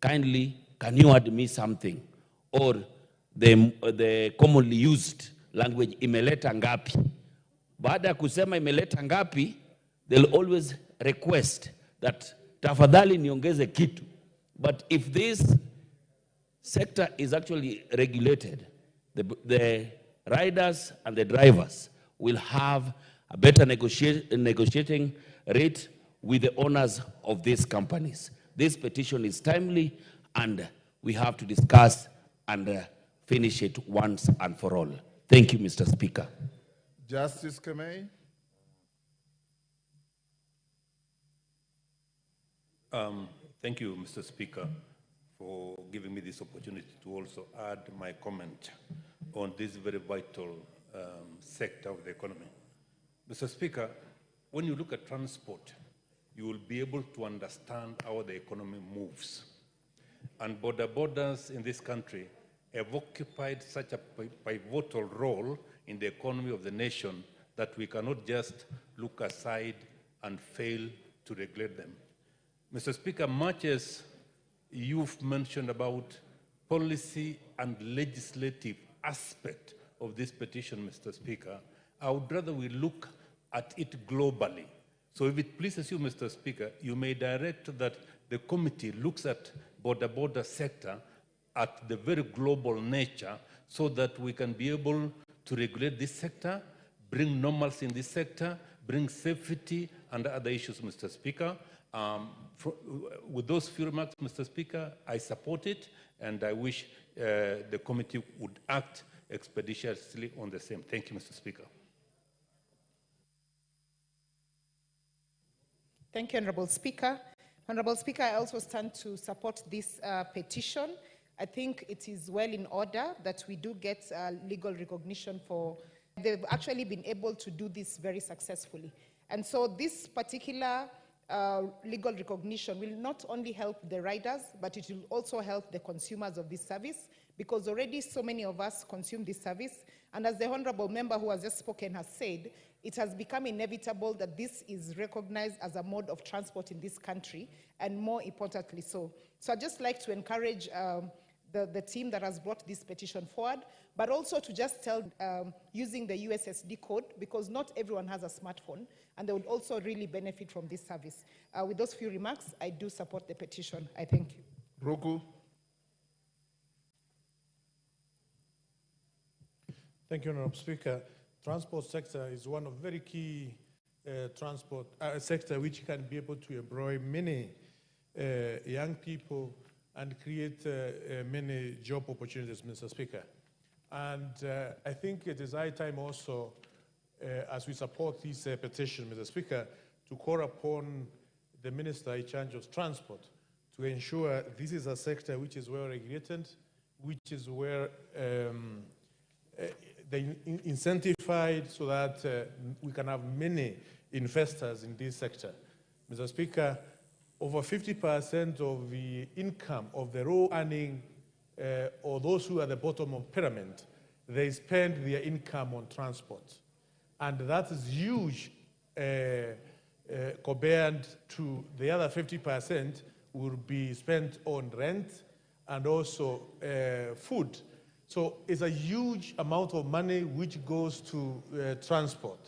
kindly, can you add me something? Or the commonly used language, imeleta ngapi. Baada ya kusema imeleta ngapi, they'll always request that tafadhali niongeze kitu. But if this sector is actually regulated, the riders and the drivers will have a better negotiating rate with the owners of these companies. This petition is timely, and we have to discuss and finish it once and for all. Thank you, Mr. Speaker. Justice Kamei. Thank you, Mr. Speaker, for giving me this opportunity to also add my comment on this very vital sector of the economy. Mr. Speaker, when you look at transport, you will be able to understand how the economy moves. And borders in this country have occupied such a pivotal role in the economy of the nation that we cannot just look aside and fail to regulate them. Mr. Speaker, much as you've mentioned about policy and legislative aspect of this petition, Mr. Speaker, I would rather we look at it globally. So if it pleases you, Mr. Speaker, you may direct that the committee looks at border sector at the very global nature so that we can be able to regulate this sector, bring normalcy in this sector, bring safety and other issues, Mr. Speaker. With those few remarks, Mr. Speaker, I support it, and I wish the committee would act expeditiously on the same. Thank you, Mr. Speaker. Thank you, Honorable Speaker. Honorable Speaker, I also stand to support this petition. I think it is well in order that we do get legal recognition for, they've actually been able to do this very successfully. And so this particular legal recognition will not only help the riders, but it will also help the consumers of this service, because already so many of us consume this service. And as the honorable member who has just spoken has said, it has become inevitable that this is recognized as a mode of transport in this country, and more importantly so. So I'd just like to encourage the team that has brought this petition forward, but also to just tell using the USSD code, because not everyone has a smartphone, and they would also really benefit from this service. With those few remarks, I do support the petition. I thank you. Roku. Thank you, Honorable Speaker. Transport sector is one of very key transport sector which can be able to employ many young people and create many job opportunities, Mr. Speaker. And I think it is high time also, as we support this petition, Mr. Speaker, to call upon the Minister in charge of transport to ensure this is a sector which is well regulated, which is where they incentivize so that we can have many investors in this sector. Mr. Speaker, over 50% of the income of the low earning or those who are at the bottom of the pyramid, they spend their income on transport. And that is huge compared to the other 50% will be spent on rent and also food. So it's a huge amount of money which goes to transport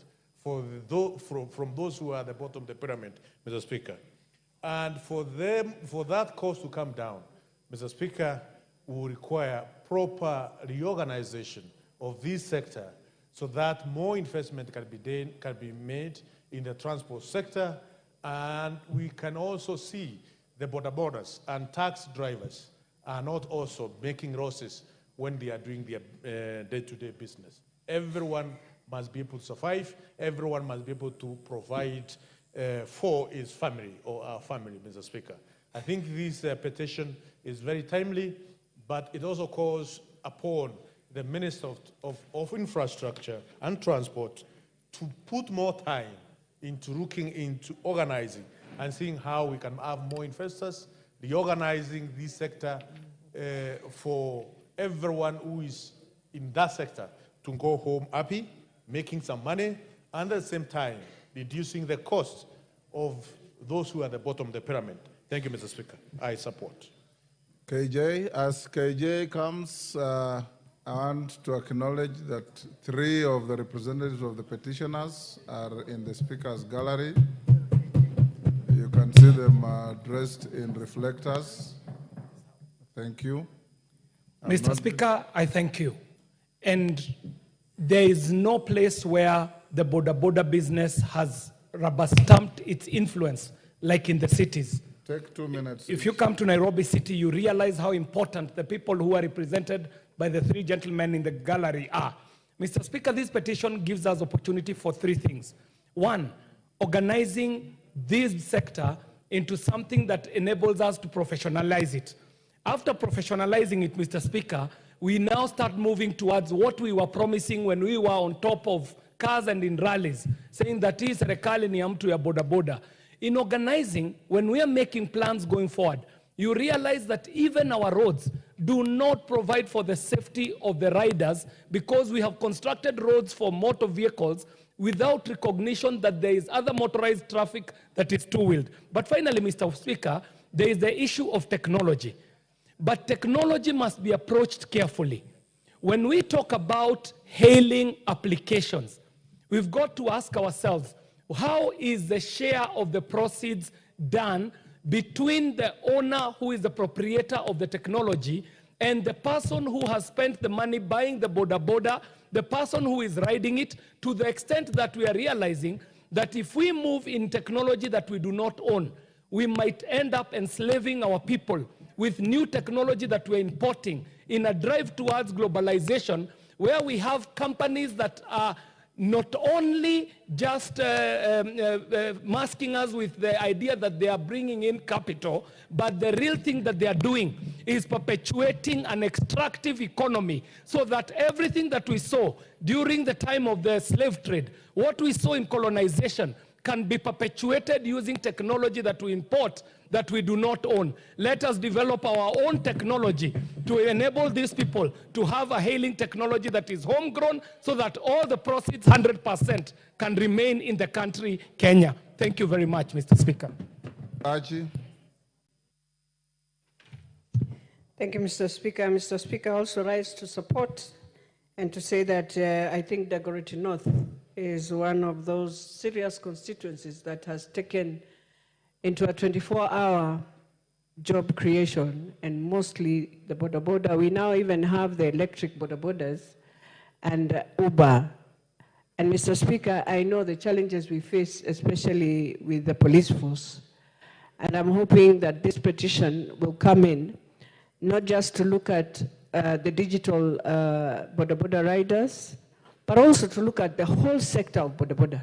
from those who are at the bottom of the pyramid, Mr. Speaker. And for that cost to come down, Mr. Speaker, will require proper reorganization of this sector so that more investment can be made in the transport sector, and we can also see the borders and tax drivers are not also making losses when they are doing their day-to-day business. Everyone must be able to survive. Everyone must be able to provide for his family or our family, Mr. Speaker. I think this petition is very timely, but it also calls upon the Minister of Infrastructure and Transport to put more time into looking into organizing and seeing how we can have more investors, reorganizing this sector for everyone who is in that sector to go home happy, making some money, and at the same time, reducing the cost of those who are at the bottom of the pyramid. Thank you, Mr. Speaker. I support. KJ, as KJ comes, I want to acknowledge that 3 of the representatives of the petitioners are in the speaker's gallery. You can see them dressed in reflectors. Thank you. Mr. Speaker, I thank you. And there is no place where the border business has rubber-stamped its influence like in the cities. Take 2 minutes. If you come to Nairobi City, you realize how important the people who are represented by the 3 gentlemen in the gallery are. Mr. Speaker, this petition gives us opportunity for 3 things. 1, organizing this sector into something that enables us to professionalize it. After professionalizing it, Mr. Speaker, we now start moving towards what we were promising when we were on top of cars and in rallies, saying that hii serikali ni ya mtu ya boda. In organizing, when we are making plans going forward, you realize that even our roads do not provide for the safety of the riders because we have constructed roads for motor vehicles without recognition that there is other motorized traffic that is two-wheeled. But finally, Mr. Speaker, there is the issue of technology. But technology must be approached carefully. When we talk about hailing applications, we've got to ask ourselves, how is the share of the proceeds done between the owner who is the proprietor of the technology and the person who has spent the money buying the boda, the person who is riding it, to the extent that we are realizing that if we move in technology that we do not own, we might end up enslaving our people with new technology that we're importing in a drive towards globalization, where we have companies that are not only just masking us with the idea that they are bringing in capital, but the real thing that they are doing is perpetuating an extractive economy, so that everything that we saw during the time of the slave trade, what we saw in colonization, can be perpetuated using technology that we import that we do not own. Let us develop our own technology to enable these people to have a hailing technology that is homegrown, so that all the proceeds, 100%, can remain in the country, Kenya. Thank you very much, Mr. Speaker. Archie. Thank you, Mr. Speaker. Mr. Speaker, I also rise to support and to say that I think Dagoretti North is one of those serious constituencies that has taken into a 24-hour job creation, and mostly the boda. We now even have the electric bodas and Uber. And Mr. Speaker, I know the challenges we face, especially with the police force. And I'm hoping that this petition will come in, not just to look at the digital boda riders, but also to look at the whole sector of boda.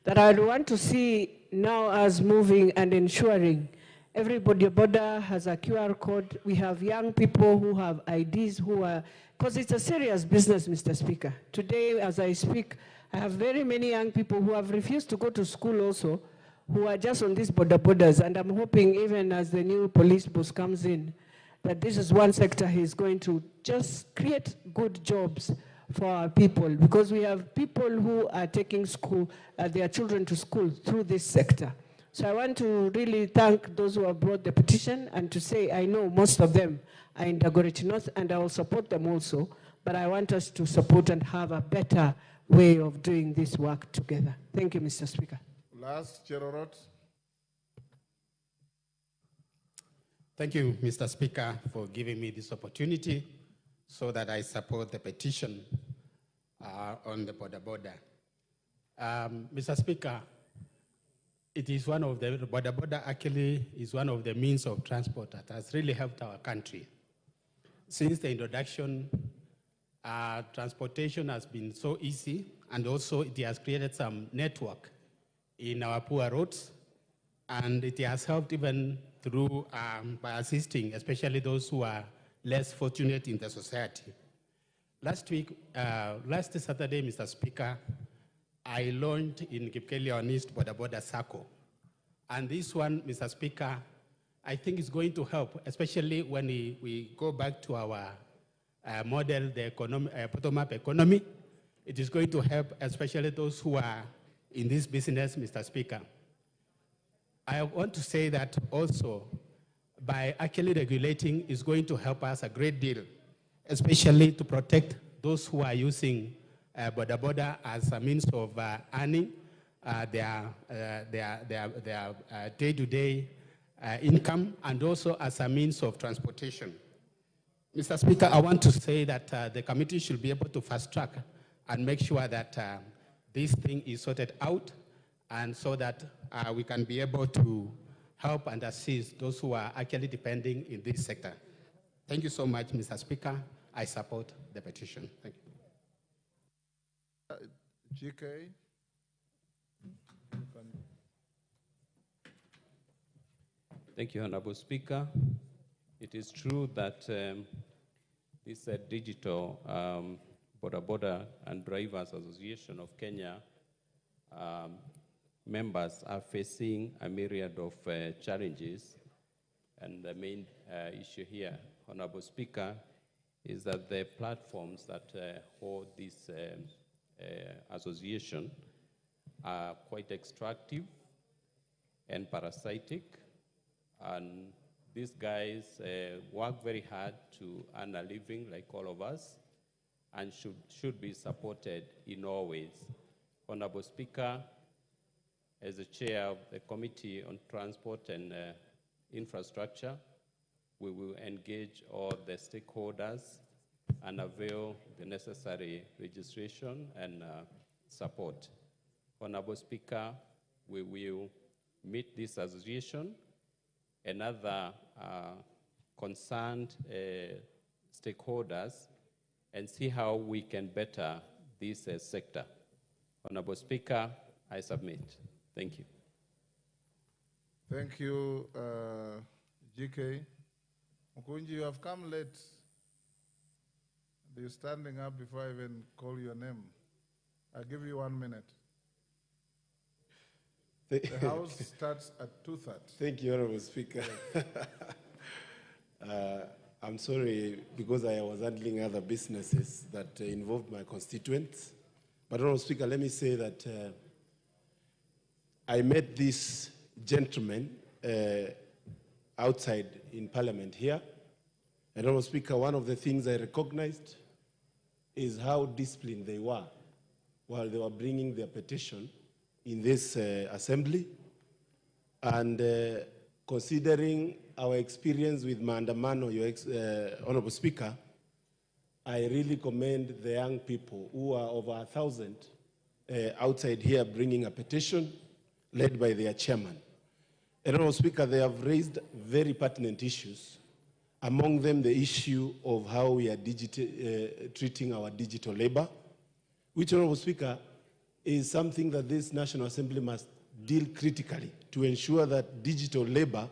That I want to see now us moving and ensuring every boda has a QR code. We have young people who have IDs who are, because it's a serious business, Mr. Speaker. Today, as I speak, I have very many young people who have refused to go to school also, who are just on these bodas. And I'm hoping even as the new police boss comes in, that this is one sector he's going to just create good jobs for our people, because we have people who are taking their children to school through this sector. So I want to really thank those who have brought the petition, and to say I know most of them are in Dagoretti North, and I will support them also, but I want us to support and have a better way of doing this work together. Thank you, Mr. Speaker. Last, Cherorot. Thank you, Mr. Speaker, for giving me this opportunity so that I support the petition on the boda. Mr. Speaker, it is one of the boda actually is one of the means of transport that has really helped our country. Since the introduction, transportation has been so easy, and also it has created some network in our poor roads, and it has helped even through by assisting, especially those who are less fortunate in the society. Last Saturday, Mr. Speaker, I launched in Kipkeli on East Boda Circle. And this one, Mr. Speaker, I think is going to help, especially when we go back to our model, the bottom-up economy. It is going to help, especially those who are in this business, Mr. Speaker. I want to say that also by actually regulating is going to help us a great deal, especially to protect those who are using boda as a means of earning their day-to-day income, and also as a means of transportation. Mr. Speaker, I want to say that the committee should be able to fast track and make sure that this thing is sorted out, and so that we can be able to help and assist those who are actually depending in this sector. Thank you so much, Mr. Speaker. I support the petition. Thank you. GK. Thank you, Honorable Speaker. It is true that this digital Boda and Drivers Association of Kenya members are facing a myriad of challenges. And the main issue here, Honorable Speaker, is that the platforms that hold this association are quite extractive and parasitic. And these guys work very hard to earn a living like all of us, and should be supported in all ways. Honorable Speaker, as the chair of the Committee on Transport and Infrastructure, we will engage all the stakeholders and avail the necessary registration and support. Honorable Speaker, we will meet this association and other concerned stakeholders and see how we can better this sector. Honorable Speaker, I submit. Thank you. Thank you, GK. Mukunji, you have come late. You're standing up before I even call your name. I'll give you 1 minute. The House starts at 2:30. Thank you, Honorable Speaker. I'm sorry, because I was handling other businesses that involved my constituents. But Honorable Speaker, let me say that I met this gentleman outside in Parliament here. And Honorable Speaker, one of the things I recognized is how disciplined they were while they were bringing their petition in this assembly. And considering our experience with Maandamano, Honorable Speaker, I really commend the young people who are over 1,000 outside here bringing a petition led by their chairman. And Honorable Speaker, they have raised very pertinent issues, among them the issue of how we are treating our digital labor, which, Honorable Speaker, is something that this National Assembly must deal critically to ensure that digital labor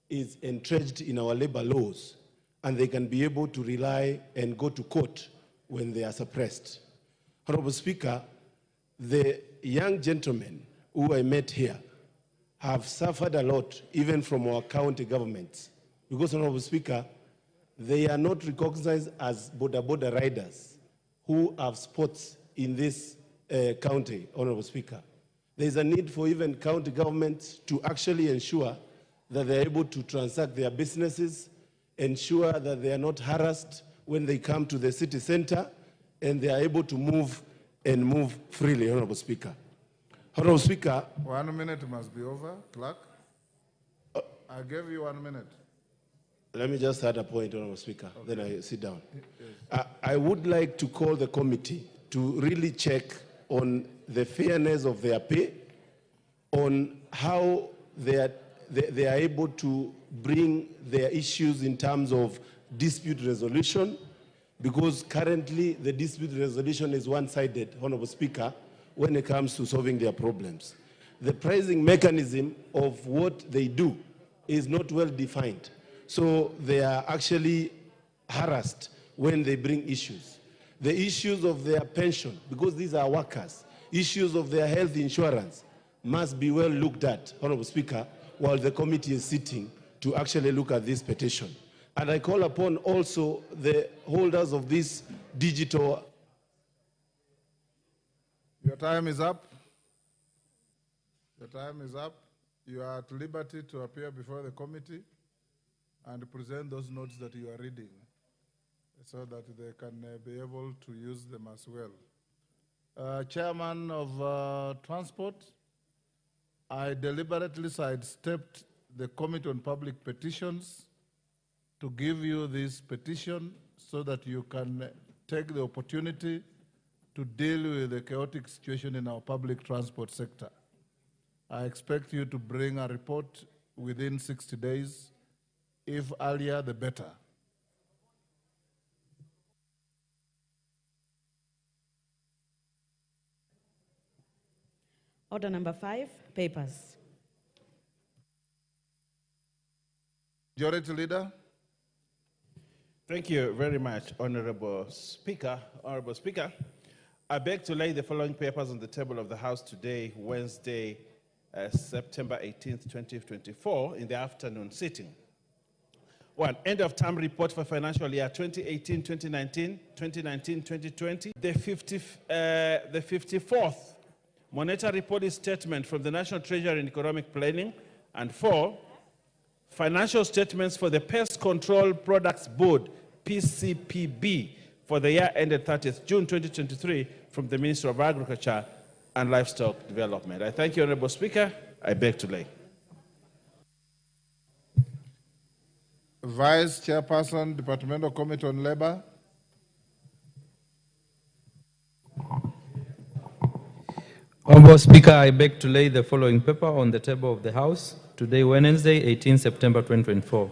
is entrenched in our labor laws and they can be able to rely and go to court when they are suppressed. Honorable Speaker, the young gentlemen who I met here have suffered a lot, even from our county governments, because, Honorable Speaker, they are not recognized as boda riders who have spots in this county, Honorable Speaker. There is a need for even county governments to actually ensure that they are able to transact their businesses, ensure that they are not harassed when they come to the city center, and they are able to move and move freely, Honorable Speaker. Honorable Speaker. 1 minute must be over, clerk. I gave you 1 minute. Let me just add a point, Honorable Speaker, okay. Then I sit down. Yes. I would like to call the committee to really check on the fairness of their pay, on how they are able to bring their issues in terms of dispute resolution, because currently the dispute resolution is one-sided, Honorable Speaker, when it comes to solving their problems. The pricing mechanism of what they do is not well defined. So they are actually harassed when they bring issues. The issues of their pension, because these are workers, issues of their health insurance must be well looked at, Honorable Speaker, while the committee is sitting to actually look at this petition. And I call upon also the holders of this digital. Your time is up. Your time is up. You are at liberty to appear before the committee. and present those notes that you are reading so that they can be able to use them as well. Chairman of Transport, I deliberately sidestepped the Committee on Public Petitions to give you this petition so that you can take the opportunity to deal with the chaotic situation in our public transport sector. I expect you to bring a report within 60 days. If earlier, the better. Order number 5, papers. Majority Leader. Thank you very much, Honorable Speaker. Honorable Speaker, I beg to lay the following papers on the table of the House today, Wednesday, September 18th, 2024, in the afternoon sitting. 1. End of term report for financial year 2018-2019, 2019-2020. The 54th monetary policy statement from the National Treasury and Economic Planning. And 4. Financial statements for the Pest Control Products Board, PCPB, for the year ended 30th June 2023 from the Ministry of Agriculture and Livestock Development. I thank you, Honorable Speaker. I beg to lay. Vice Chairperson, Departmental Committee on Labor. Honorable Speaker, I beg to lay the following paper on the table of the House today, Wednesday, 18 September 2024.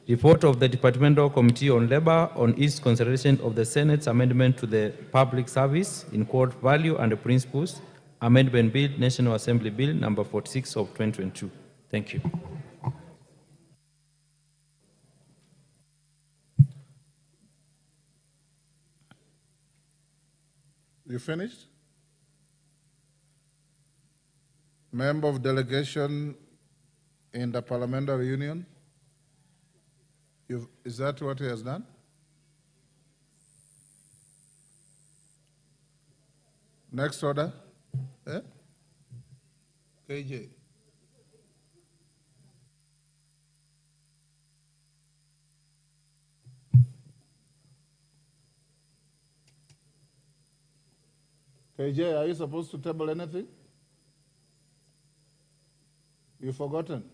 Report of the Departmental Committee on Labor on its consideration of the Senate's amendment to the Public Service in Quote Value and Principles Amendment Bill, National Assembly Bill number 46 of 2022. Thank you. You finished? Member of Delegation in the Parliamentary Union? Is that what he has done? Next order. KJ. KJ, are you supposed to table anything? You've forgotten?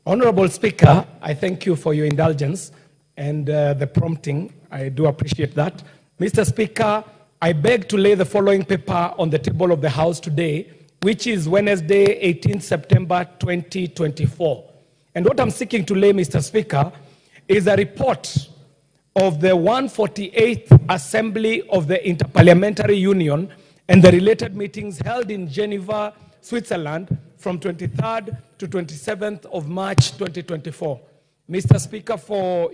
Honorable Speaker, I thank you for your indulgence and the prompting. I do appreciate that. Mr. Speaker, I beg to lay the following paper on the table of the House today, which is Wednesday, 18 September 2024. And what I'm seeking to lay, Mr. Speaker, is a report of the 148th Assembly of the Interparliamentary Union and the related meetings held in Geneva, Switzerland from 23rd to 27th of March 2024. Mr. Speaker, for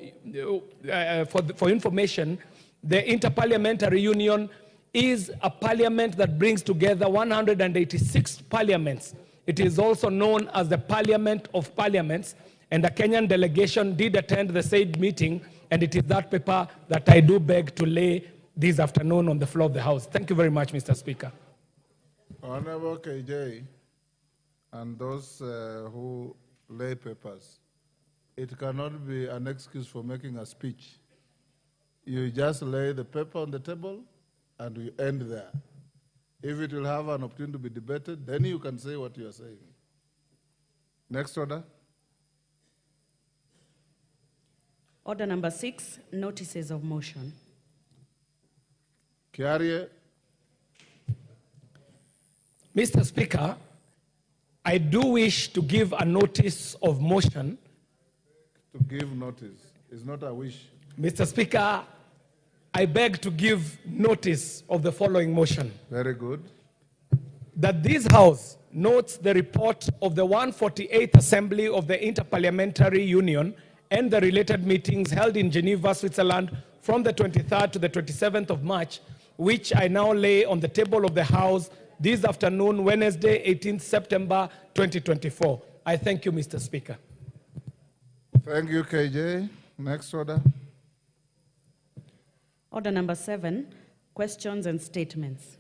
information, the Interparliamentary Union is a parliament that brings together 186 parliaments. It is also known as the Parliament of Parliaments, and the Kenyan delegation did attend the said meeting, and it is that paper that I do beg to lay this afternoon on the floor of the House. Thank you very much, Mr. Speaker. Honorable KJ, and those who lay papers, it cannot be an excuse for making a speech. You just lay the paper on the table and we end there. If it will have an opportunity to be debated, then you can say what you are saying. Next order. Order number 6, notices of motion. Kiarie. Mr. Speaker, I do wish to give a notice of motion. To give notice is not a wish. Mr. Speaker, I beg to give notice of the following motion. Very good. That this House notes the report of the 148th Assembly of the Interparliamentary Union and the related meetings held in Geneva, Switzerland from the 23rd to the 27th of March, which I now lay on the table of the House this afternoon, Wednesday, 18th September 2024. I thank you, Mr. Speaker. Thank you, KJ. Next order. Order number 7, questions and statements.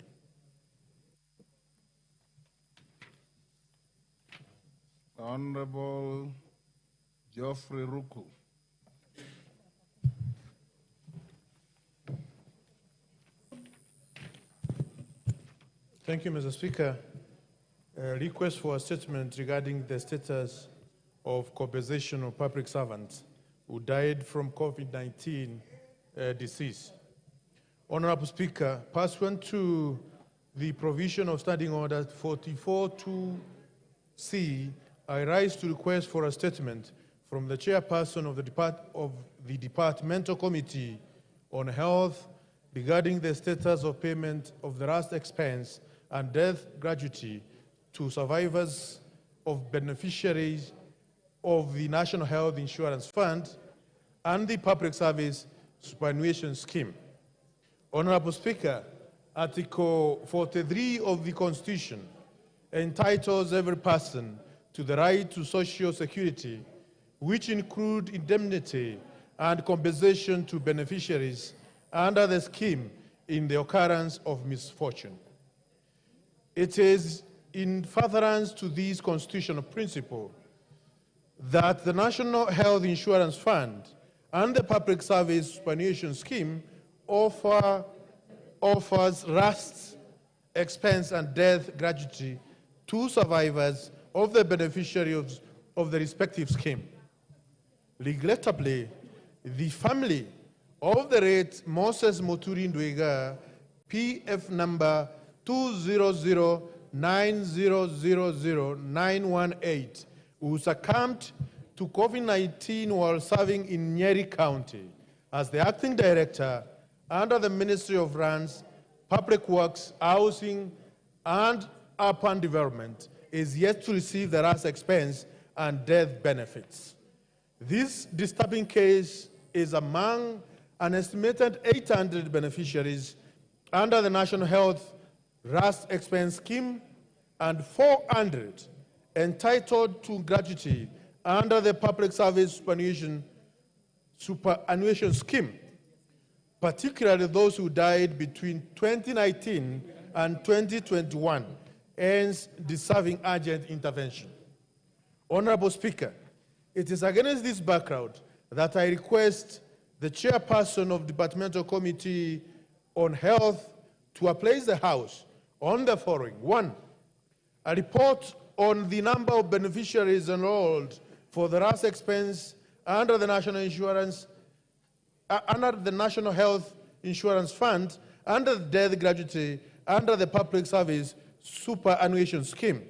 Honorable Geoffrey Ruku. Thank you, Mr. Speaker. A request for a statement regarding the status of compensation of public servants who died from COVID-19 disease. Honorable Speaker, pursuant to the provision of Standing Order 44.2c, I rise to request for a statement from the chairperson of the Departmental Committee on Health regarding the status of payment of the last expense and death gratuity to survivors of beneficiaries of the National Health Insurance Fund and the Public Service Superannuation Scheme. Honorable Speaker, Article 43 of the Constitution entitles every person to the right to social security, which include indemnity and compensation to beneficiaries under the scheme in the occurrence of misfortune. It is in furtherance to this constitutional principle that the National Health Insurance Fund and the Public Service Superannuation Scheme offers last expense and death gratuity to survivors of the beneficiaries of the respective scheme. Regrettably, the family of the late Moses Muturi Ndwiga, PF number 20090000918, who succumbed to COVID-19 while serving in Nyeri County as the acting director under the Ministry of Lands, Public Works, Housing, and Urban Development, is yet to receive the last expense and death benefits. This disturbing case is among an estimated 800 beneficiaries under the National Health Last Expense Scheme and 400 entitled to gratuity under the Public Service Superannuation Scheme, particularly those who died between 2019 and 2021, hence deserving urgent intervention. Honorable Speaker, it is against this background that I request the chairperson of the Departmental Committee on Health to place the House on the following. 1, a report on the number of beneficiaries enrolled for the last expense under the National Health Insurance Fund, under the death gratuity, under the Public Service Superannuation Scheme.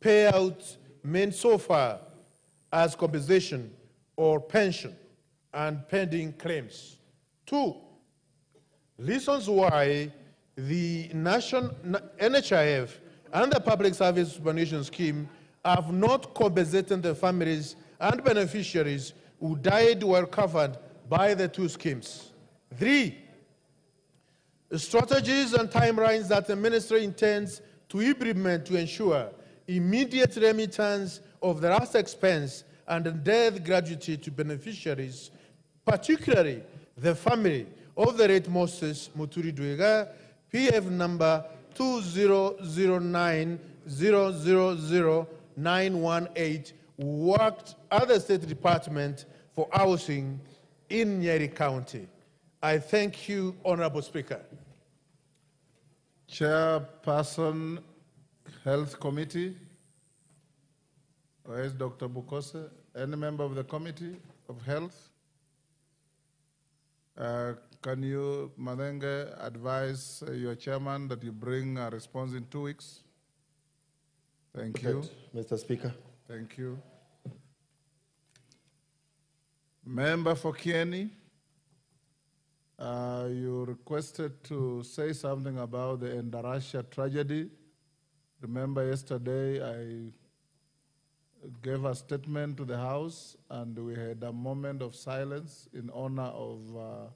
Payouts made so far as compensation or pension and pending claims. 2, reasons why the NHIF and the Public Service Superannuation Scheme have not compensated the families and beneficiaries who died while covered by the two schemes. 3, strategies and timelines that the ministry intends to implement to ensure immediate remittance of the last expense and death gratuity to beneficiaries, particularly the family of the late Moses Muturi Ndwiga, PF number 200000918, who worked at the State Department for Housing in Nyeri County. I thank you, Honorable Speaker. Chairperson, Health Committee. Where is Dr. Bukose? Any member of the Committee of Health? Can you, Madenge, advise your chairman that you bring a response in 2 weeks? Thank you. Mr. Speaker. Thank you. Member for Kieni, you requested to say something about the Endarasha tragedy. Remember yesterday I gave a statement to the House and we had a moment of silence in honor of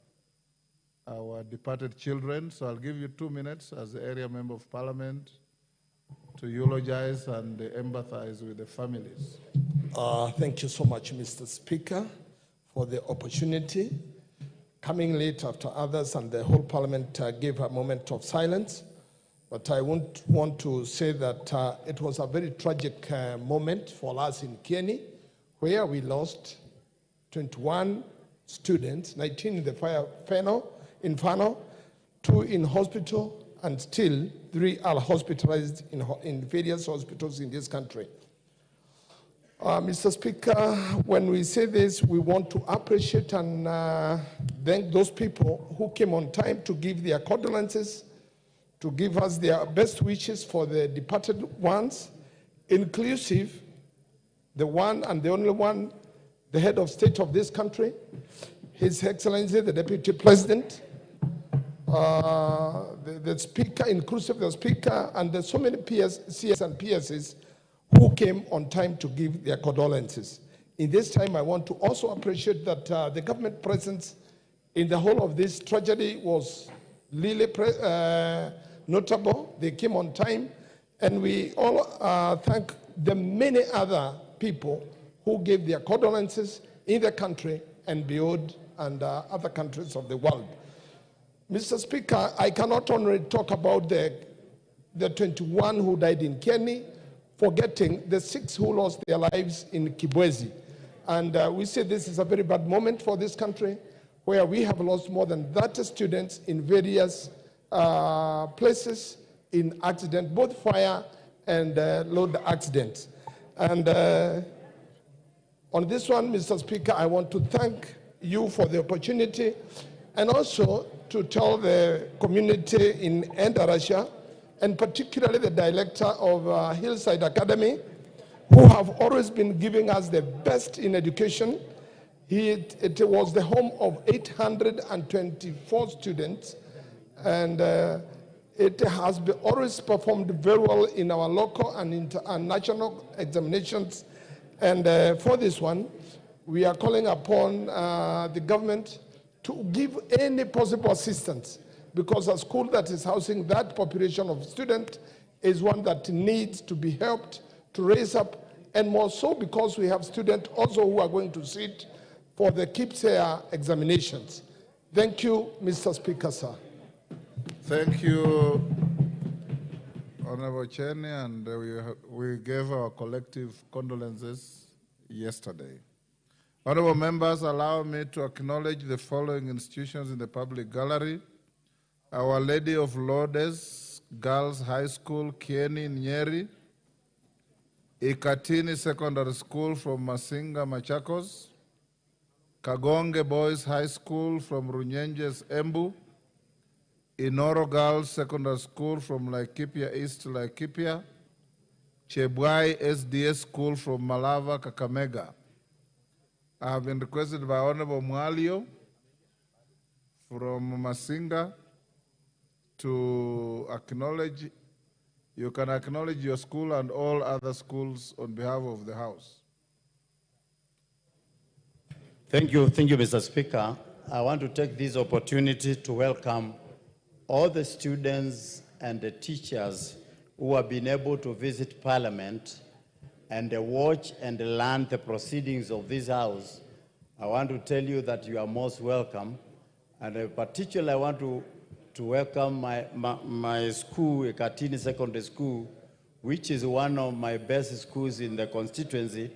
our departed children. So I'll give you 2 minutes as the area member of parliament to eulogize and empathize with the families. Thank you so much, Mr. Speaker, for the opportunity. Coming late after others and the whole parliament gave a moment of silence. But I want to say that it was a very tragic moment for us in Kieni, where we lost 21 students, 19 in the fire inferno, 2 in hospital, and still 3 are hospitalized in various hospitals in this country. Mr. Speaker, when we say this, we want to appreciate and thank those people who came on time to give their condolences, to give us their best wishes for the departed ones, inclusive the one and the only one, the head of state of this country, His Excellency, the Deputy President, the Speaker, inclusive the Speaker, and there's so many CS and PSs who came on time to give their condolences. In this time, I want to also appreciate that the government presence in the whole of this tragedy was really notable. They came on time, and we all thank the many other people who gave their condolences in the country and beyond and other countries of the world. Mr. Speaker, I cannot only talk about the 21 who died in Kieni, forgetting the 6 who lost their lives in Kibwezi. And we say this is a very bad moment for this country, where we have lost more than 30 students in various places in accident, both fire and load accidents. And on this one, Mr. Speaker, I want to thank you for the opportunity, and also to tell the community in Endarasha, and particularly the director of Hillside Academy, who have always been giving us the best in education. It was the home of 824 students, and it has always performed very well in our local and national examinations. And for this one, we are calling upon the government to give any possible assistance, because a school that is housing that population of students is one that needs to be helped to raise up, and more so because we have students also who are going to sit for the KIPSEA examinations. Thank you, Mr. Speaker, sir. Thank you, Honorable Cheney, and we gave our collective condolences yesterday. Honorable members, allow me to acknowledge the following institutions in the public gallery: Our Lady of Lourdes Girls High School, Kieni, Nyeri; Ikatini Secondary School from Masinga, Machakos; Kagonge Boys High School from Runyenjes, Embu; Inoro Girls Secondary School from Laikipia East, Laikipia; Chebwai SDS School from Malava, Kakamega. I have been requested by Honorable Mwalio from Masinga to acknowledge. You can acknowledge your school and all other schools on behalf of the House. Thank you, Mr. Speaker. I want to take this opportunity to welcome all the students and the teachers who have been able to visit Parliament and watch and learn the proceedings of this House. I want to tell you that you are most welcome, and particularly I want to welcome my school, Ekatini Secondary School, which is one of my best schools in the constituency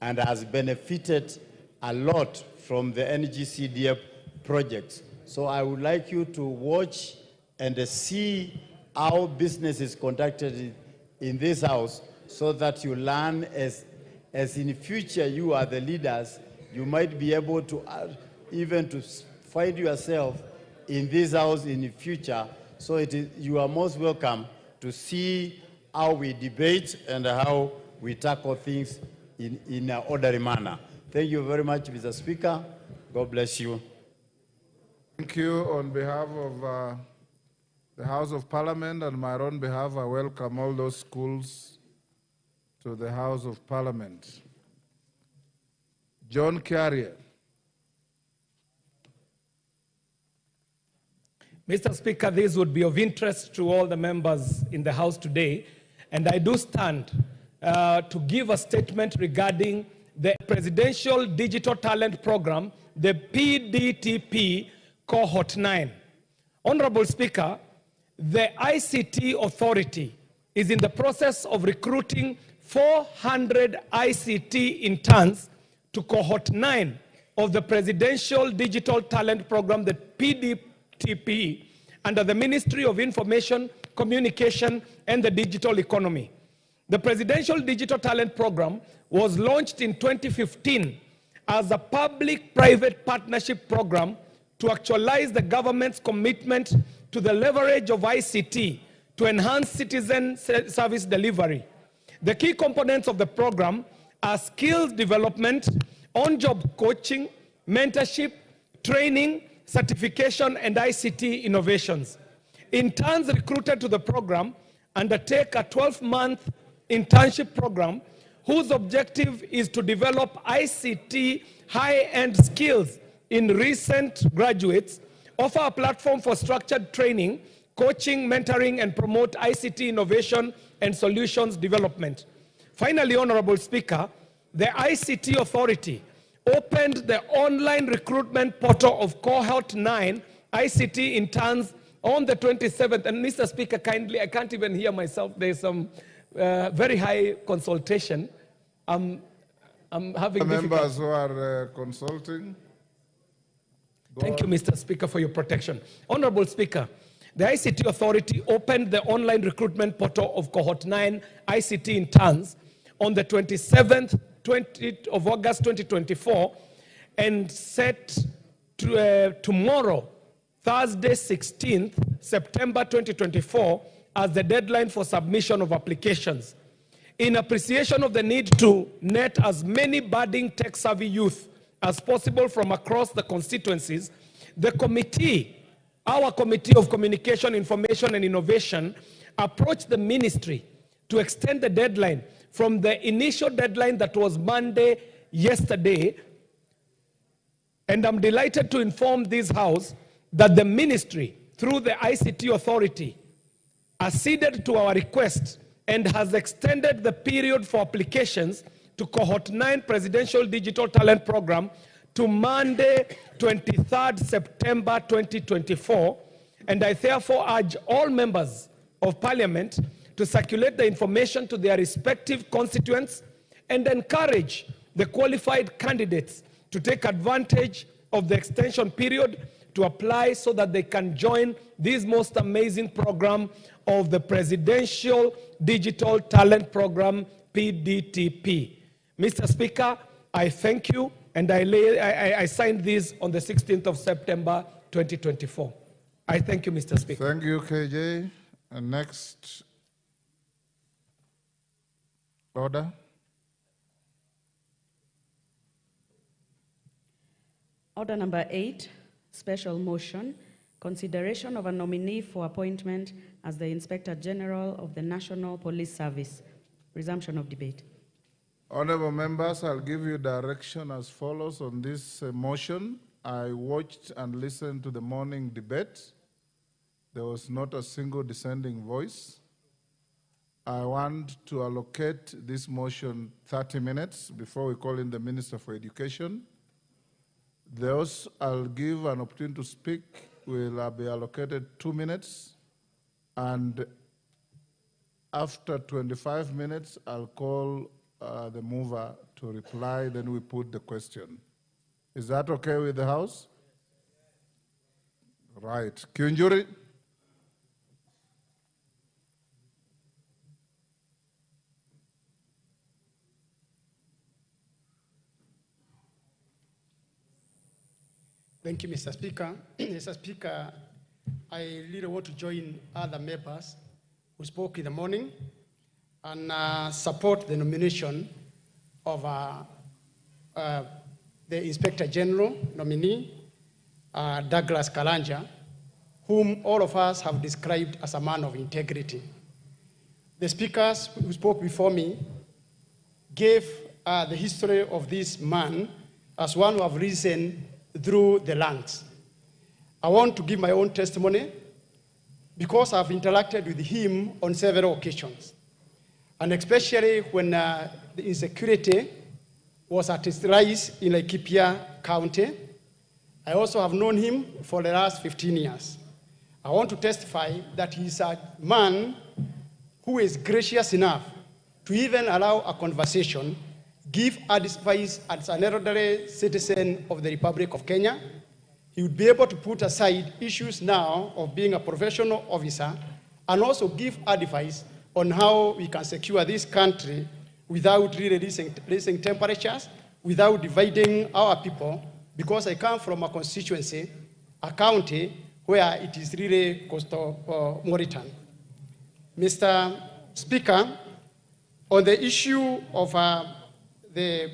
and has benefited a lot from the NGCDF projects. So I would like you to watch and see how business is conducted in this House, so that you learn as in future you are the leaders, you might be able to even to find yourself in this House in the future. So you are most welcome to see how we debate and how we tackle things in an orderly manner. Thank you very much, Mr. Speaker. God bless you. Thank you. On behalf of the House of Parliament and my own behalf, I welcome all those schools to the House of Parliament. John Carrier. Mr. Speaker, this would be of interest to all the members in the House today, and I do stand to give a statement regarding the Presidential Digital Talent Program, the PDTP Cohort 9. Honorable Speaker, the ICT Authority is in the process of recruiting 400 ICT interns to cohort 9 of the Presidential Digital Talent Program, the PDTP, under the Ministry of Information, Communication, and the Digital Economy. The Presidential Digital Talent Program was launched in 2015 as a public-private partnership program to actualize the government's commitment to the leverage of ICT to enhance citizen service delivery. The key components of the program are skills development, on-job coaching, mentorship, training, certification, and ICT innovations. Interns recruited to the program undertake a 12-month internship program whose objective is to develop ICT high-end skills in recent graduates, offer a platform for structured training, coaching, mentoring, and promote ICT innovation and solutions development. Finally, Honorable Speaker, the ICT Authority opened the online recruitment portal of Cohort 9 ICT interns on the 27th. And Mr. Speaker, kindly, I can't even hear myself. There's some very high consultation. I'm having members who are consulting. Thank you, Mr. Speaker, for your protection. Honorable Speaker, the ICT Authority opened the online recruitment portal of Cohort 9 ICT interns on the 27th of August 2024 and set to, tomorrow, Thursday 16th September 2024, as the deadline for submission of applications. In appreciation of the need to net as many budding tech-savvy youth as possible from across the constituencies, the committee, our Committee of Communication, Information and Innovation, approached the ministry to extend the deadline from the initial deadline that was Monday yesterday. And I'm delighted to inform this House that the ministry, through the ICT Authority, acceded to our request and has extended the period for applications to Cohort 9 Presidential Digital Talent Program to Monday, 23rd September 2024. And I therefore urge all members of Parliament to circulate the information to their respective constituents and encourage the qualified candidates to take advantage of the extension period to apply so that they can join this most amazing program of the Presidential Digital Talent Program, PDTP. Mr. Speaker, I thank you, and I signed this on the 16th of September, 2024. I thank you, Mr. Speaker. Thank you, KJ. And next order. Order number 8, special motion, consideration of a nominee for appointment as the Inspector General of the National Police Service. Resumption of debate. Honorable members, I'll give you direction as follows on this motion. I watched and listened to the morning debate. There was not a single dissenting voice. I want to allocate this motion 30 minutes before we call in the Minister for Education. Those I'll give an opportunity to speak will be allocated 2 minutes, and after 25 minutes, I'll call the mover to reply, then we put the question. Is that okay with the House? Right. Kiunjuri? Thank you, Mr. Speaker. Mr. Speaker, I really want to join other members who spoke in the morning and support the nomination of the Inspector General nominee, Douglas Kalanja, whom all of us have described as a man of integrity. The speakers who spoke before me gave the history of this man as one who have risen through the ranks. I want to give my own testimony because I've interacted with him on several occasions, and especially when the insecurity was at its rise in Laikipia County. I also have known him for the last 15 years. I want to testify that he's a man who is gracious enough to even allow a conversation, give advice as an elderly citizen of the Republic of Kenya. He would be able to put aside issues now of being a professional officer and also give advice on how we can secure this country without really raising temperatures, without dividing our people, because I come from a constituency, a county, where it is really cosmopolitan. Mr. Speaker, on the issue of the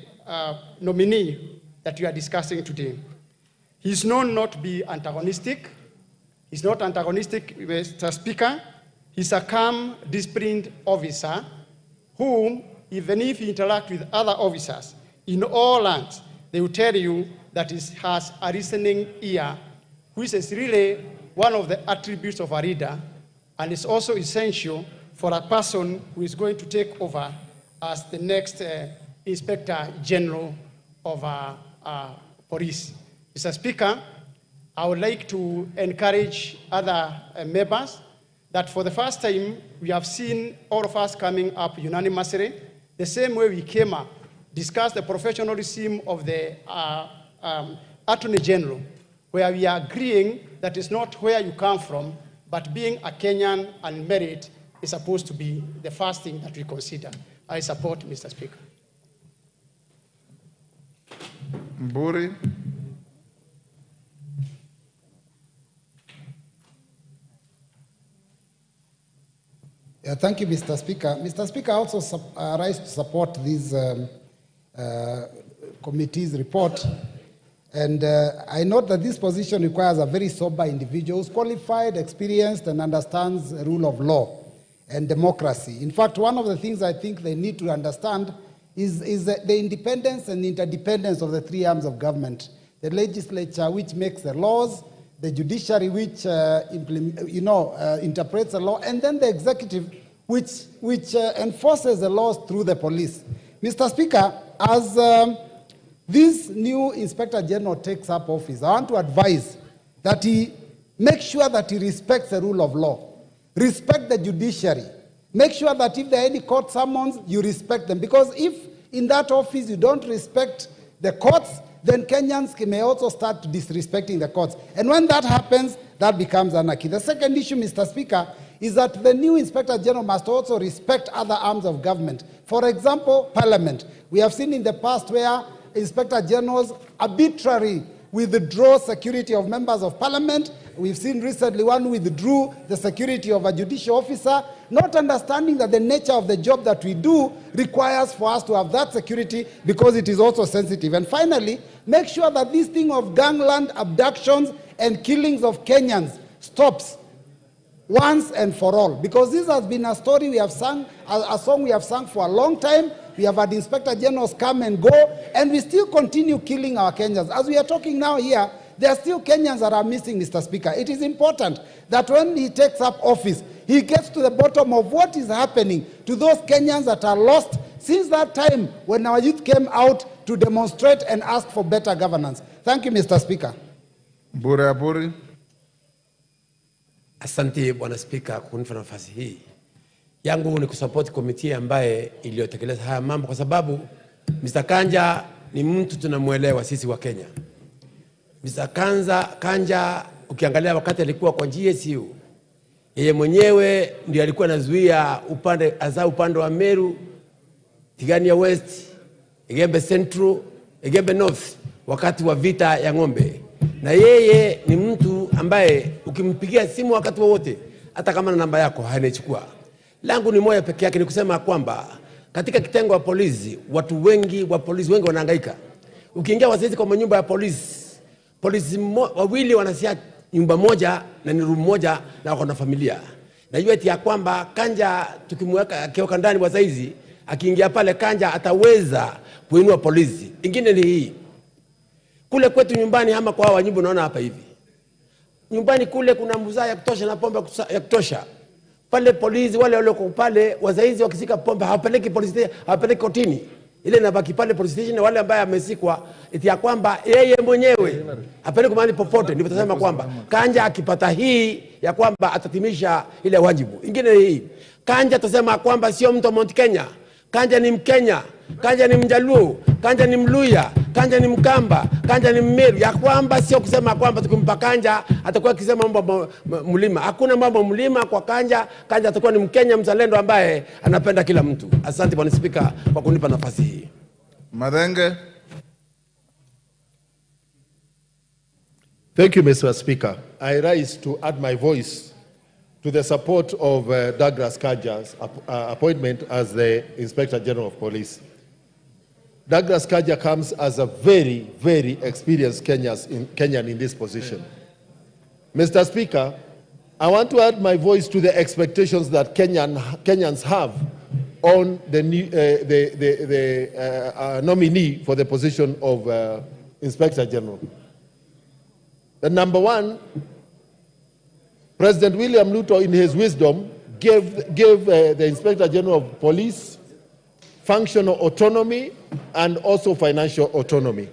nominee that we are discussing today, he's known not to be antagonistic. He's not antagonistic, Mr. Speaker. He's a calm, disciplined officer whom, even if he interacts with other officers in all lands, they will tell you that he has a listening ear, which is really one of the attributes of a leader, and is also essential for a person who is going to take over as the next Inspector General of Police. Mr. Speaker, I would like to encourage other members that for the first time, we have seen all of us coming up unanimously, the same way we came up, discussed the professionalism of the Attorney General, where we are agreeing that it's not where you come from, but being a Kenyan and merit is supposed to be the first thing that we consider. I support, Mr. Speaker. Mburi. Yeah, thank you, Mr. Speaker. Mr. Speaker, I also rise to support this committee's report. And I note that this position requires a very sober individual who's qualified, experienced, and understands the rule of law and democracy. In fact, one of the things I think they need to understand is the independence and interdependence of the three arms of government. The legislature, which makes the laws, the judiciary, which interprets the law, and then the executive, which enforces the laws through the police. Mr. Speaker, as this new Inspector General takes up office, I want to advise that he make sure that he respects the rule of law, respect the judiciary, make sure that if there are any court summons, you respect them. Because if in that office you don't respect the courts, then Kenyans may also start disrespecting the courts. And when that happens, that becomes anarchy. The second issue, Mr. Speaker, is that the new Inspector General must also respect other arms of government. For example, Parliament. We have seen in the past where Inspector Generals arbitrarily withdraw security of members of Parliament. We've seen recently one withdrew the security of a judicial officer, not understanding that the nature of the job that we do requires for us to have that security because it is also sensitive. And finally, make sure that this thing of gangland abductions and killings of Kenyans stops once and for all, because this has been a story we have sung, a song we have sung for a long time. We have had Inspector Generals come and go, and we still continue killing our Kenyans. As we are talking now here, there are still Kenyans that are missing, Mr. Speaker. It is important that when he takes up office, he gets to the bottom of what is happening to those Kenyans that are lost since that time when our youth came out to demonstrate and ask for better governance. Thank you, Mr. Speaker. Buri. Asante Bwana Spika kunipa nafasi hii. Yangu ni kusupport committee ambaye iliyotekeleza haya mambo kwa sababu Mr. Kanja ni mtu tunamuelewa sisi wa Kenya. Mr. Kanja ukiangalia wakati alikuwa kwa GSU, yeye mwenyewe ndiye alikuwa anazuia upande wa Meru, Tigania West, Igembe Central, Igembe North wakati wa vita ya ng'ombe. Na yeye ni mtu ambaye ukimpigia simu wakati wowote hata kama na namba yako hanaichukua. Langu ni moja pekee yake, ni kusema kwamba katika kitengo wa polisi watu wengi wanahangaika. Ukiingia wasaizi kwa nyumba ya polisi wawili wanasia nyumba moja na ni room moja na wako na familia. Najua eti ya kwamba Kanja tukimweka akiweka ndani wasaizi, akiingia pale Kanja ataweza kuinua polisi. Ingine ni hii. Kule kwetu nyumbani ama kwa hawa nyumba unaona hapa hivi. Nyumbani kule kuna muzaa ya kutosha na pombe ya kutosha. Pale polisi wale walioko pale wasaizi wakisika pombe hawapeleki polisi, hawapeleki kotini. ile inabaki pale police station, wale ambaye amesikwa eti ya kwamba yeye mwenyewe apeleke mahali popote. Ndipo tutasema kwamba Kanja akipata hii ya kwamba atatimisha ile wajibu. Ingine hii Kanja tutasema kwamba sio mtu wa Mount Kenya. Kanja ni Mkenya, Kanja ni Mjaluo, Kanja ni Mluya, Kanja ni Mkamba, Kanja ni Mmeru. Ya kwamba sio kusema kwamba tukimpa Kanja atakuwa akisema mambo mlima. Hakuna mambo mlima kwa Kanja. Kanja atakuwa ni Mkenya mzalendo ambaye anapenda kila mtu. Asante Bwana Spika kwa kunipa nafasi hii. Madenge. Thank you, Mr. Speaker. I rise to add my voice to the support of Douglas Kaja's appointment as the Inspector General of Police. Douglas Kaja comes as a very, very experienced Kenyan in this position. Mr. Speaker, I want to add my voice to the expectations that Kenyans have on the nominee for the position of Inspector General. The number one, President William Ruto, in his wisdom, gave the Inspector General of Police functional autonomy and also financial autonomy.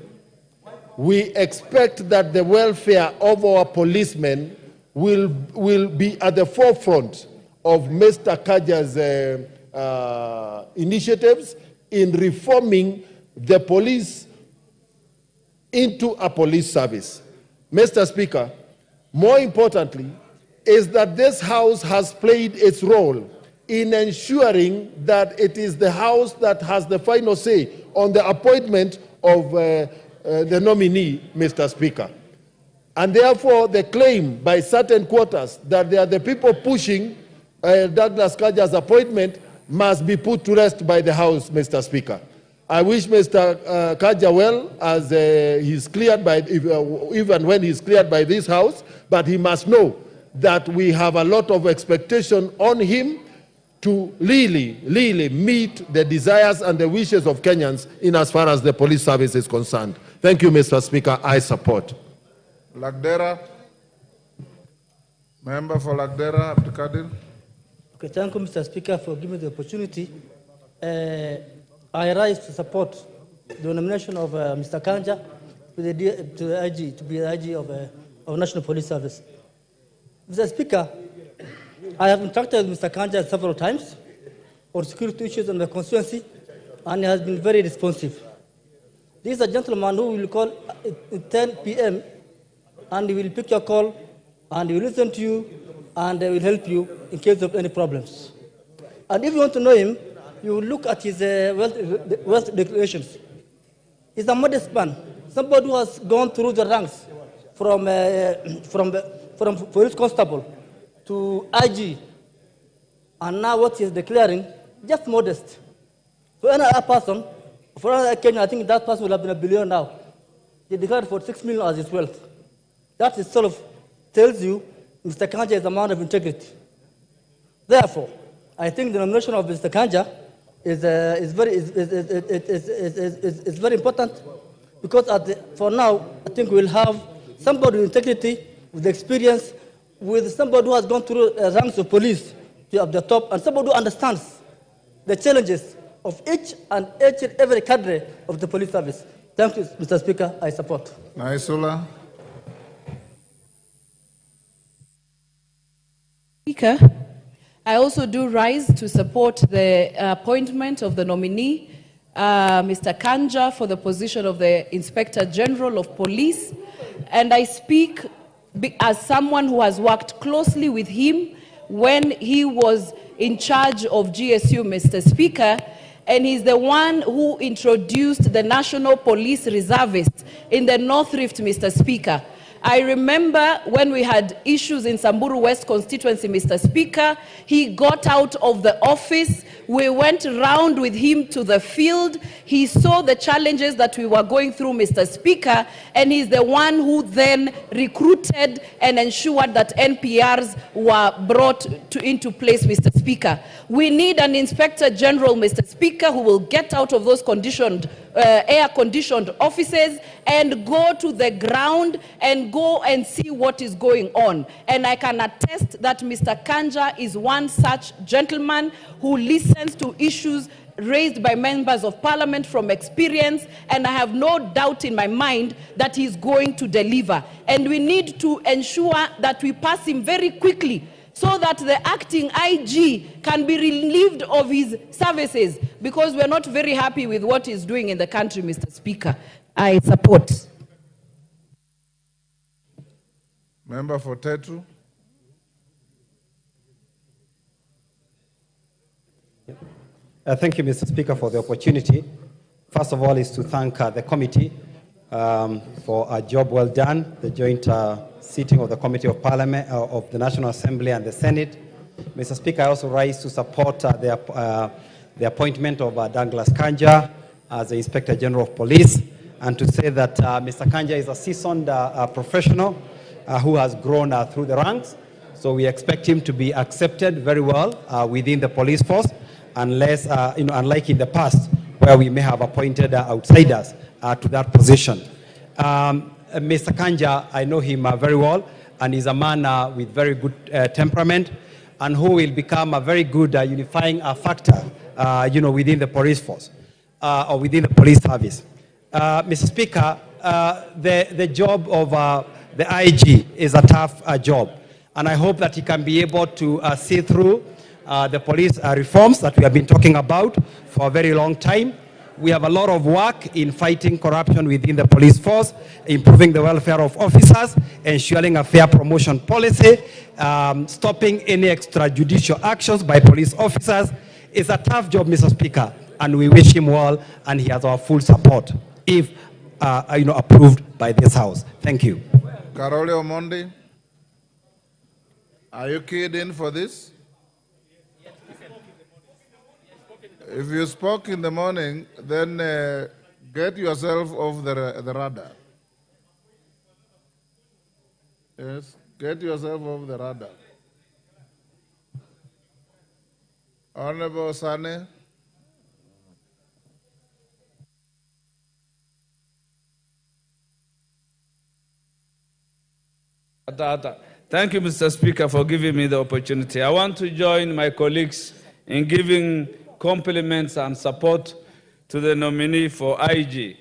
We expect that the welfare of our policemen will be at the forefront of Mr. Kaja's initiatives in reforming the police into a police service. Mr. Speaker, more importantly, is that this House has played its role in ensuring that it is the House that has the final say on the appointment of the nominee, Mr. Speaker. And therefore, the claim by certain quarters that they are the people pushing Douglas Kaja's appointment must be put to rest by the House, Mr. Speaker. I wish Mr. Kaja well as he's cleared by, even when he's cleared by this House, but he must know that we have a lot of expectation on him to really meet the desires and the wishes of Kenyans in as far as the police service is concerned. Thank you, Mr. Speaker. I support. Lagdera. Member for Lagdera, Abdikadir. Okay, thank you, Mr. Speaker, for giving me the opportunity. I rise to support the nomination of Mr. Kanja to be the IG of National Police Service. Mr. Speaker, I have interacted with Mr. Kanja several times on security issues in the constituency, and he has been very responsive. This is a gentleman who will call at 10 p.m. and he will pick your call, and he will listen to you, and he will help you in case of any problems. And if you want to know him, you will look at his wealth declarations. He's a modest man, somebody who has gone through the ranks from police constable to IG, and now what he is declaring, just modest. For any other person, for another Kenyan, I think that person will have been a billionaire now. He declared for 6 million as his wealth. That itself tells you Mr. Kanja is a man of integrity. Therefore, I think the nomination of Mr. Kanja is very important, because for now, I think we'll have somebody with integrity, with experience, with somebody who has gone through ranks of police to at the top, and somebody who understands the challenges of each and every cadre of the police service. Thank you, Mr. Speaker. I support. Naisula. Speaker, I also do rise to support the appointment of the nominee, Mr. Kanja, for the position of the Inspector General of Police. And I speak as someone who has worked closely with him when he was in charge of GSU, Mr. Speaker, and he's the one who introduced the National Police Reservists in the North Rift, Mr. Speaker. I remember when we had issues in Samburu West constituency, Mr. Speaker, he got out of the office. We went round with him to the field. He saw the challenges that we were going through, Mr. Speaker, and he's the one who then recruited and ensured that NPRs were brought into place, Mr. Speaker. We need an Inspector General, Mr. Speaker, who will get out of those air-conditioned offices and go to the ground and go and see what is going on. And I can attest that Mr. Kanja is one such gentleman who listens to issues raised by members of parliament from experience, and I have no doubt in my mind that he's going to deliver. And we need to ensure that we pass him very quickly so that the acting IG can be relieved of his services, because we're not very happy with what he's doing in the country, Mr. Speaker. I support. Member for Tetu. Thank you, Mr. Speaker, for the opportunity. First of all, is to thank the committee for a job well done, the joint sitting of the Committee of Parliament, of the National Assembly and the Senate. Mr. Speaker, I also rise to support the appointment of Douglas Kanja as the Inspector General of Police, and to say that Mr. Kanja is a seasoned professional who has grown through the ranks. So we expect him to be accepted very well within the police force, unless, unlike in the past, where we may have appointed outsiders to that position. Mr. Kanja, I know him very well, and he's a man with very good temperament, and who will become a very good unifying factor, within the police force, or within the police service. Mr. Speaker, the job of the IG is a tough job, and I hope that he can be able to see through the police reforms that we have been talking about for a very long time. We have a lot of work in fighting corruption within the police force, improving the welfare of officers, ensuring a fair promotion policy, stopping any extrajudicial actions by police officers. It's a tough job, Mr. Speaker, and we wish him well, and he has our full support if approved by this House. Thank you. Karole Omondi, are you keyed in for this? If you spoke in the morning, then get yourself off the radar. Yes, get yourself off the radar. Honorable Sane. Thank you, Mr. Speaker, for giving me the opportunity. I want to join my colleagues in giving compliments and support to the nominee for IG.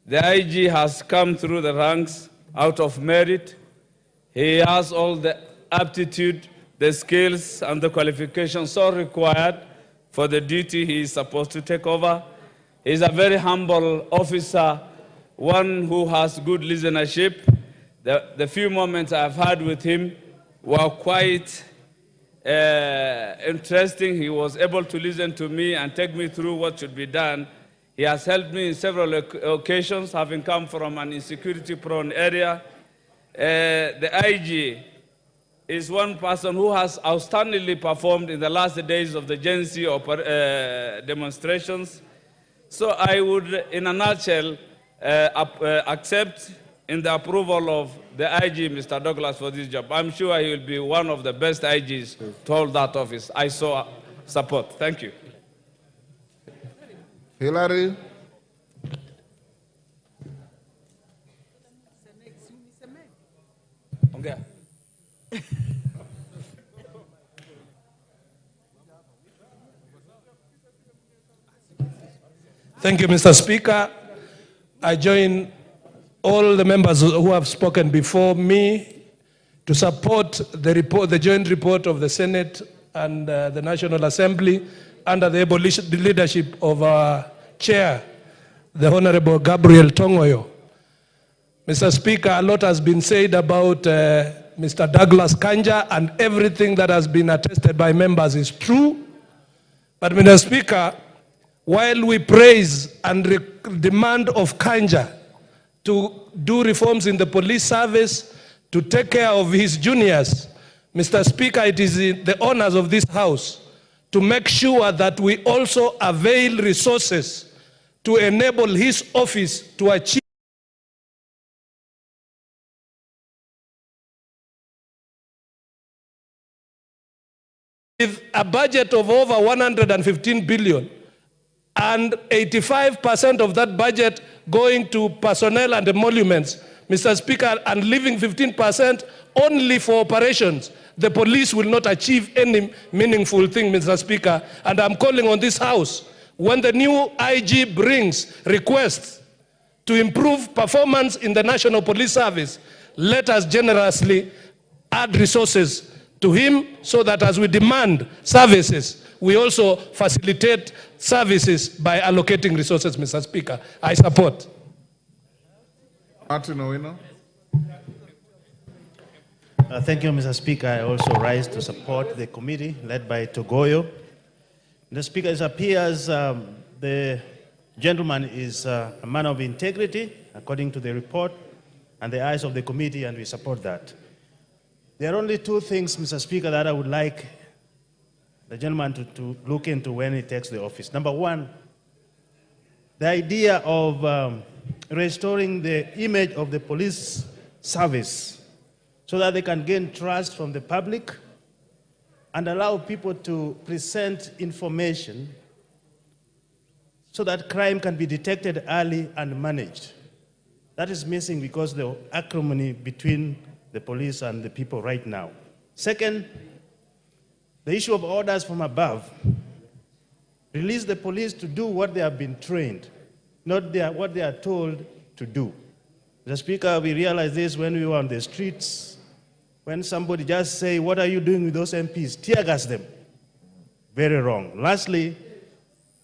The IG has come through the ranks out of merit. He has all the aptitude, the skills, and the qualifications so required for the duty he is supposed to take over. He is a very humble officer, one who has good listenership. The few moments I've had with him were quite interesting. He was able to listen to me and take me through what should be done. He has helped me in several occasions, having come from an insecurity-prone area. The IG is one person who has outstandingly performed in the last days of the Gen Z demonstrations. So I would, in a nutshell, accept in the approval of the IG, Mr. Douglas, for this job. I'm sure he will be one of the best IGs to hold that office. I so support. Thank you. Hillary. Thank you, Mr. Speaker. I join all the members who have spoken before me to support the report, the joint report of the Senate and the National Assembly under the able leadership of our chair, the Honorable Gabriel Tongoyo. Mr. Speaker, a lot has been said about Mr. Douglas Kanja, and everything that has been attested by members is true. But Mr. Speaker, while we praise and demand of Kanja to do reforms in the police service, to take care of his juniors, Mr. Speaker, it is the honors of this House to make sure that we also avail resources to enable his office to achieve with a budget of over 115 billion and 85% of that budget going to personnel and emoluments, Mr. Speaker, and leaving 15% only for operations, the police will not achieve any meaningful thing, Mr. Speaker. And I'm calling on this House, when the new IG brings requests to improve performance in the National Police Service, let us generously add resources to him so that as we demand services, we also facilitate services by allocating resources, Mr. Speaker. I support. Martin Owino. Thank you, Mr. Speaker. I also rise to support the committee led by Togoyo. Mr. Speaker, it appears the gentleman is a man of integrity, according to the report and the eyes of the committee, and we support that. There are only two things, Mr. Speaker, that I would like the gentleman to look into when he takes the office. Number one, the idea of restoring the image of the police service so that they can gain trust from the public and allow people to present information so that crime can be detected early and managed. That is missing because of the acrimony between the police and the people right now. Second, the issue of orders from above. Release the police to do what they have been trained, not what they are told to do. Mr. Speaker, we realized this when we were on the streets, when somebody just say, what are you doing with those MPs? Tear gas them. Very wrong. Lastly,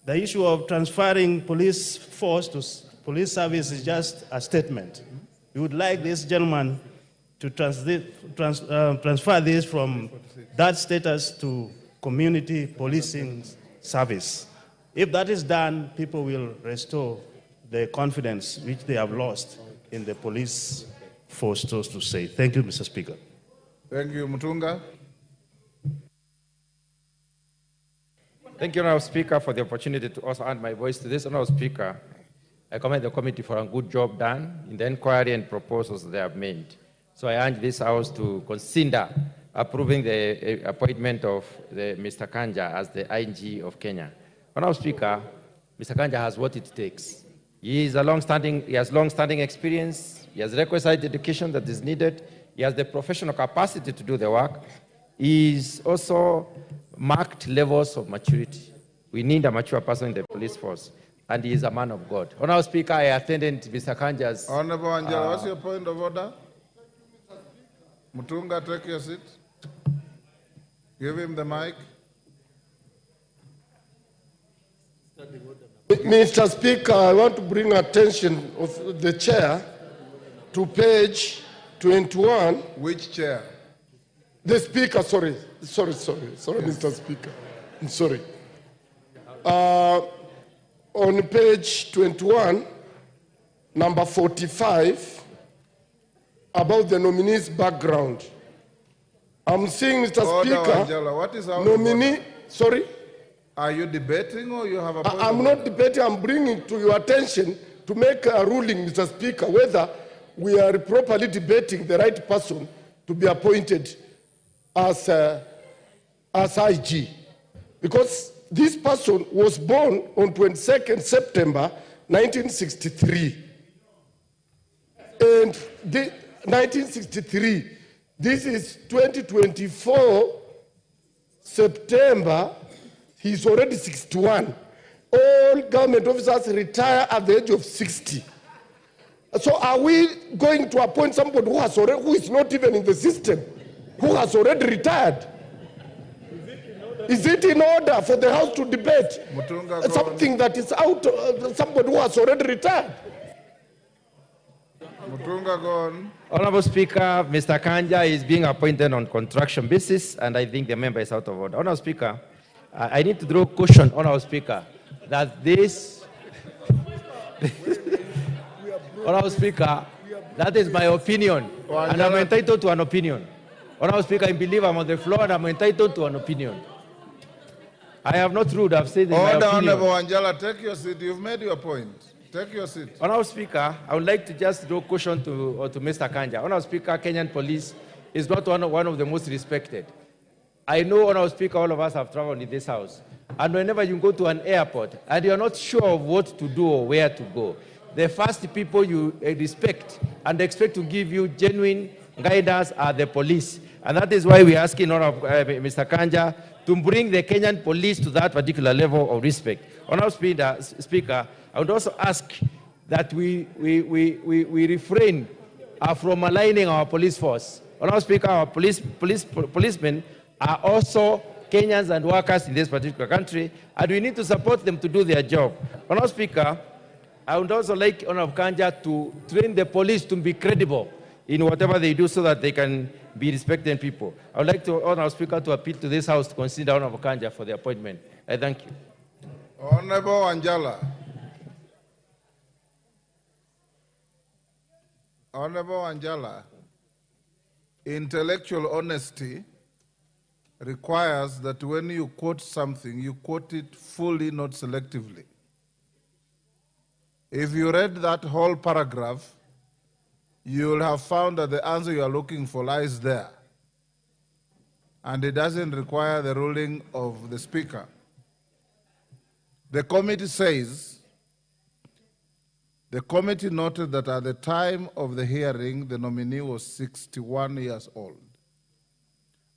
the issue of transferring police force to police service is just a statement. We would like this gentleman to transfer this from that status to community policing service. If that is done, people will restore the confidence which they have lost in the police force, so to say. Thank you, Mr. Speaker. Thank you, Mutunga. Thank you, Honourable Speaker, for the opportunity to also add my voice to this. Honourable Speaker, I commend the committee for a good job done in the inquiry and proposals they have made. So I urge this House to consider approving the appointment of Mr. Kanja as the IG of Kenya. Honourable Speaker, Mr. Kanja has what it takes. He has long-standing experience. He has requisite education that is needed. He has the professional capacity to do the work. He is also marked levels of maturity. We need a mature person in the police force, and he is a man of God. Honourable Speaker, I attended Mr. Kanja's... Honourable Angela, what's your point of order? Mutunga, take your seat. Give him the mic. Mr. Speaker, I want to bring attention of the chair to page 21. Which chair? The Speaker, sorry, Mr. Speaker. I'm sorry. On page 21, number 45, about the nominee's background. I'm seeing, Mr. Speaker, Angela, what is our nominee, sorry? Are you debating or you have a point I'm not debating, I'm bringing to your attention to make a ruling, Mr. Speaker, whether we are properly debating the right person to be appointed as IG. Because this person was born on 22nd September 1963. And 1963, this is 2024 September, he's already 61. All government officers retire at the age of 60. So are we going to appoint somebody who is not even in the system, who has already retired? Is it in order for the House to debate something that is out, somebody who has already retired? Mutunga, go on. Honourable Speaker, Mr. Kanja is being appointed on contraction basis, and I think the member is out of order. Honourable Speaker, I need to draw caution, Honourable Speaker, that this... Honourable Speaker, that is my opinion, and I'm entitled to an opinion. Honourable Speaker, I believe I'm on the floor and I'm entitled to an opinion. I have not ruled, I've said my opinion. Honourable Angela, take your seat. You've made your point. Take your seat. Honourable Speaker, I would like to just draw caution to Mr. Kanja. Honourable Speaker, Kenyan police is not one of the most respected. I know, Honourable Speaker, all of us have traveled in this house. And whenever you go to an airport and you're not sure of what to do or where to go, the first people you respect and expect to give you genuine guidance are the police. And that is why we're asking Mr. Kanja to bring the Kenyan police to that particular level of respect. Honorable Speaker, I would also ask that we refrain from aligning our police force. Honorable Speaker, our policemen are also Kenyans and workers in this particular country, and we need to support them to do their job. Honorable Speaker, I would also like Honorable Kanja to train the police to be credible in whatever they do so that they can be respected people. I would like to, Honorable Speaker, to appeal to this House to consider Honorable Kanja for the appointment. I thank you. Honorable Wanjala. Honorable Wanjala, intellectual honesty requires that when you quote something, you quote it fully, not selectively. If you read that whole paragraph, you'll have found that the answer you are looking for lies there. And it doesn't require the ruling of the Speaker. The committee says, the committee noted that at the time of the hearing, the nominee was 61 years old.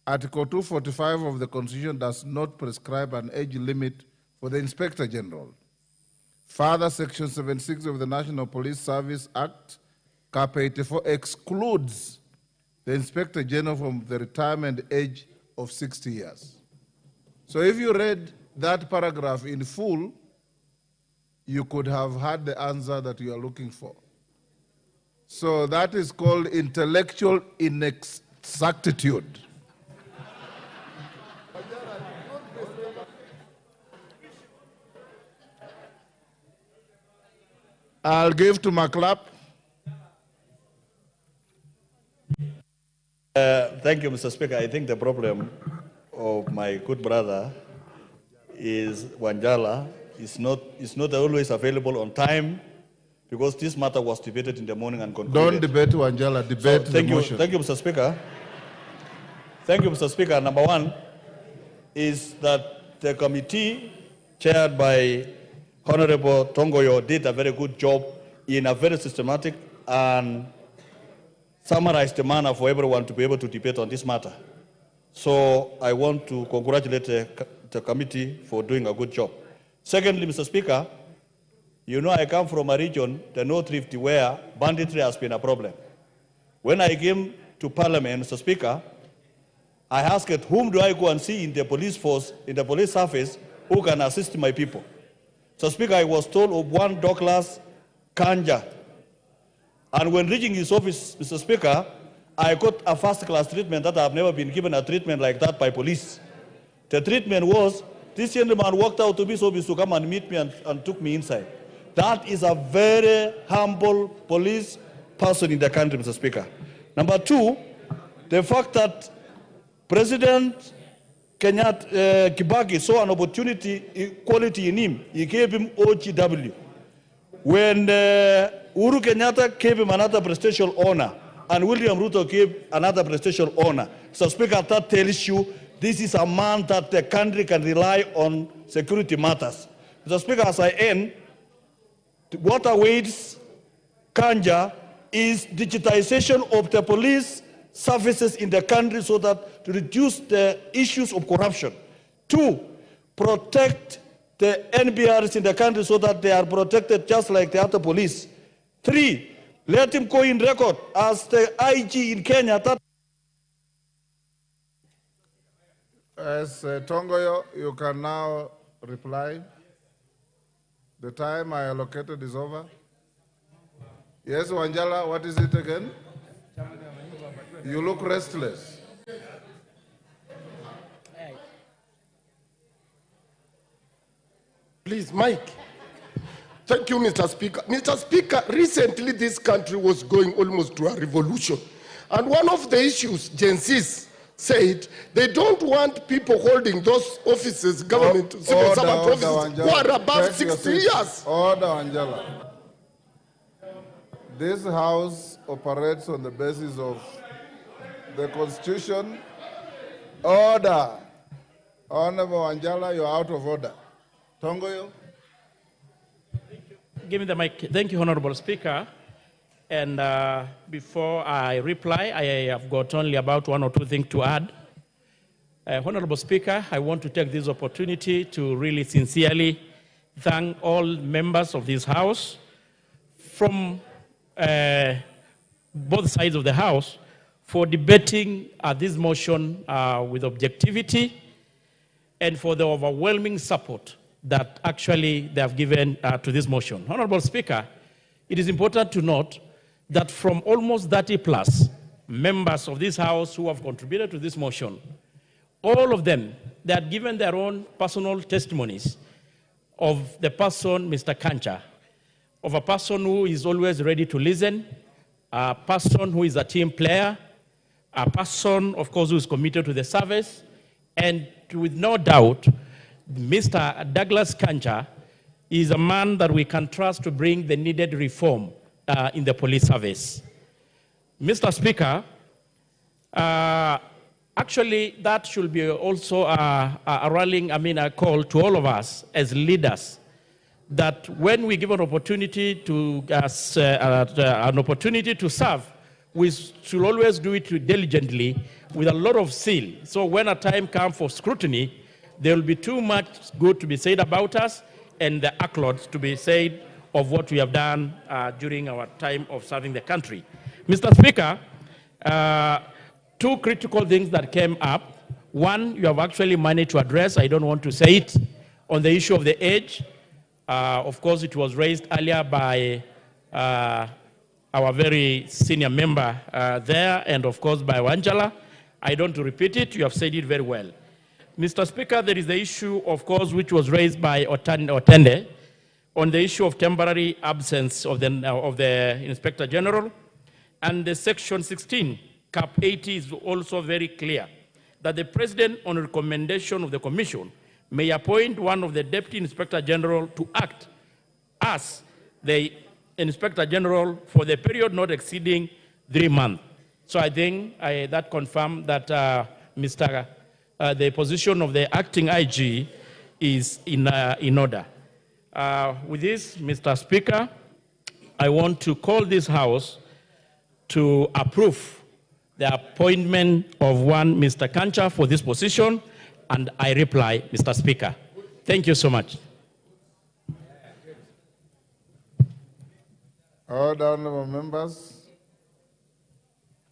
Article 245 of the Constitution does not prescribe an age limit for the Inspector General. Further, Section 76 of the National Police Service Act, Cap 84, excludes the Inspector General from the retirement age of 60 years. So if you read that paragraph in full, you could have had the answer that you are looking for. So that is called intellectual inexactitude. I'll give to McClap. Thank you, Mr. Speaker. I think the problem of my good brother is Wanjala is not always available on time, because this matter was debated in the morning and concluded. Don't debate Wanjala, debate the motion. Thank you, Mr. Speaker. Thank you, Mr. Speaker. Number one is that the committee chaired by Honorable Tongoyo did a very good job in a very systematic and summarized manner for everyone to be able to debate on this matter. So I want to congratulate the committee for doing a good job. Secondly, Mr. Speaker, you know I come from a region, the North Rift, where banditry has been a problem. When I came to Parliament, Mr. Speaker, I asked whom do I go and see in the police force, in the police service, who can assist my people. Mr. Speaker, I was told of one Douglas Kanja. And when reaching his office, Mr. Speaker, I got a first-class treatment that I have never been given a treatment like that by police. The treatment was, this gentleman walked out to his office to come and meet me and took me inside. That is a very humble police person in the country, Mr. Speaker. Number two, the fact that President Kibaki saw an opportunity, equality in him. He gave him OGW. When Uhuru Kenyatta gave him another presidential honor, and William Ruto gave another presidential honor. So, Speaker, that tells you this is a man that the country can rely on security matters. Mr. Speaker, as I end, what awaits Kanja is digitization of the police services in the country so that to reduce the issues of corruption. Two, protect the NBRs in the country so that they are protected just like the other police. Three, let him go in record as the IG in Kenya. As Tongoyo, you can now reply. The time I allocated is over. Yes, Wanjala, what is it again? You look restless. Please, Mike. Thank you, Mr. Speaker. Mr. Speaker, recently this country was going almost to a revolution. And one of the issues, Gen Zs said, they don't want people holding those offices, government, civil servant offices, who are above 60 years. Order, Angela. This House operates on the basis of the Constitution. Order. Honorable Angela, you're out of order. Tongoyo. Give me the mic. Thank you, Honorable Speaker. And before I reply, I have got only about one or two things to add. Honorable Speaker, I want to take this opportunity to really sincerely thank all members of this House from both sides of the House for debating this motion with objectivity and for the overwhelming support that actually they have given to this motion. Honorable Speaker, it is important to note that from almost 30 plus members of this House who have contributed to this motion, all of them, they had given their own personal testimonies of the person, Mr. Kanja, of a person who is always ready to listen, a person who is a team player, a person, of course, who is committed to the service, and with no doubt, Mr. Douglas Kanja is a man that we can trust to bring the needed reform in the police service. Mr. Speaker, actually, that should be also a rallying, a call to all of us as leaders, that when we give an opportunity to serve, we should always do it diligently with a lot of zeal. So when a time comes for scrutiny, there will be too much good to be said about us and the accolades to be said of what we have done during our time of serving the country. Mr. Speaker, two critical things that came up. One, you have actually managed to address, I don't want to say it, on the issue of the age. Of course, it was raised earlier by our very senior member there, and of course by Wanjala. I don't want to repeat it, you have said it very well. Mr. Speaker, there is the issue, of course, which was raised by Otende on the issue of temporary absence of the Inspector General, and the Section 16, Cap 80 is also very clear that the President, on recommendation of the Commission, may appoint one of the Deputy Inspector General to act as the Inspector General for the period not exceeding 3 months. So I think that confirmed that the position of the acting IG is in order. With this, Mr. Speaker, I want to call this House to approve the appointment of one Mr. Kanja for this position, and I reply, Mr. Speaker. Thank you so much. Order, honorable members.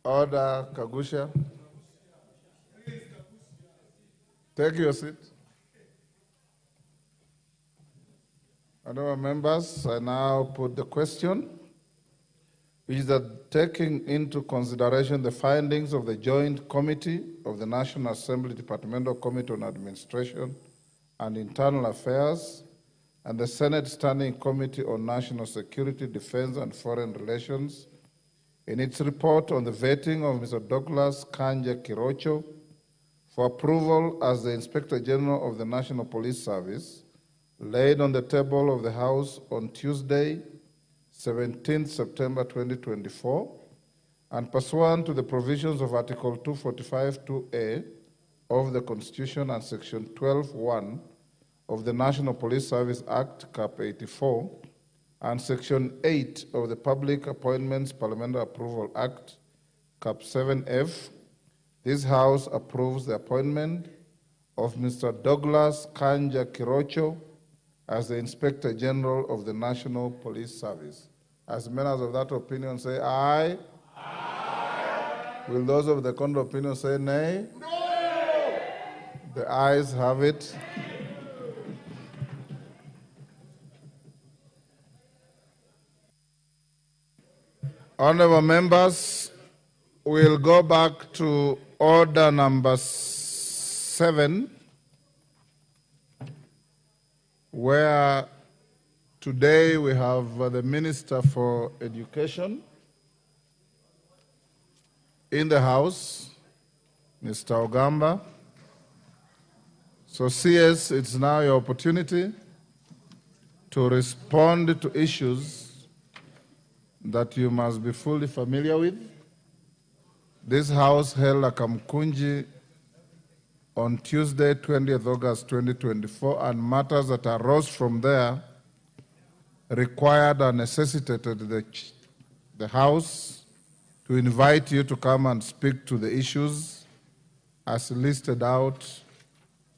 Order, Kagusha. Take your seat. Honorable members, I now put the question, which is that taking into consideration the findings of the Joint Committee of the National Assembly Departmental Committee on Administration and Internal Affairs and the Senate Standing Committee on National Security, Defense, and Foreign Relations in its report on the vetting of Mr. Douglas Kanja Kirocho for approval as the Inspector General of the National Police Service, laid on the table of the House on Tuesday, 17th September 2024, and pursuant to the provisions of Article 245(2)(a) of the Constitution and Section 12(1) of the National Police Service Act, Cap 84, and Section 8 of the Public Appointments Parliamentary Approval Act, Cap 7F, this House approves the appointment of Mr. Douglas Kanja Kirocho as the Inspector General of the National Police Service. As members of that opinion say aye. Aye. Will those of the contrary opinion say nay? No. The ayes have it. Honorable members, we'll go back to order number 7, where today we have the Minister for Education in the House, Mr. Ogamba. So CS, it's now your opportunity to respond to issues that you must be fully familiar with. This House held a Kamkunji on Tuesday, 20th August 2024, and matters that arose from there required and necessitated the House to invite you to come and speak to the issues as listed out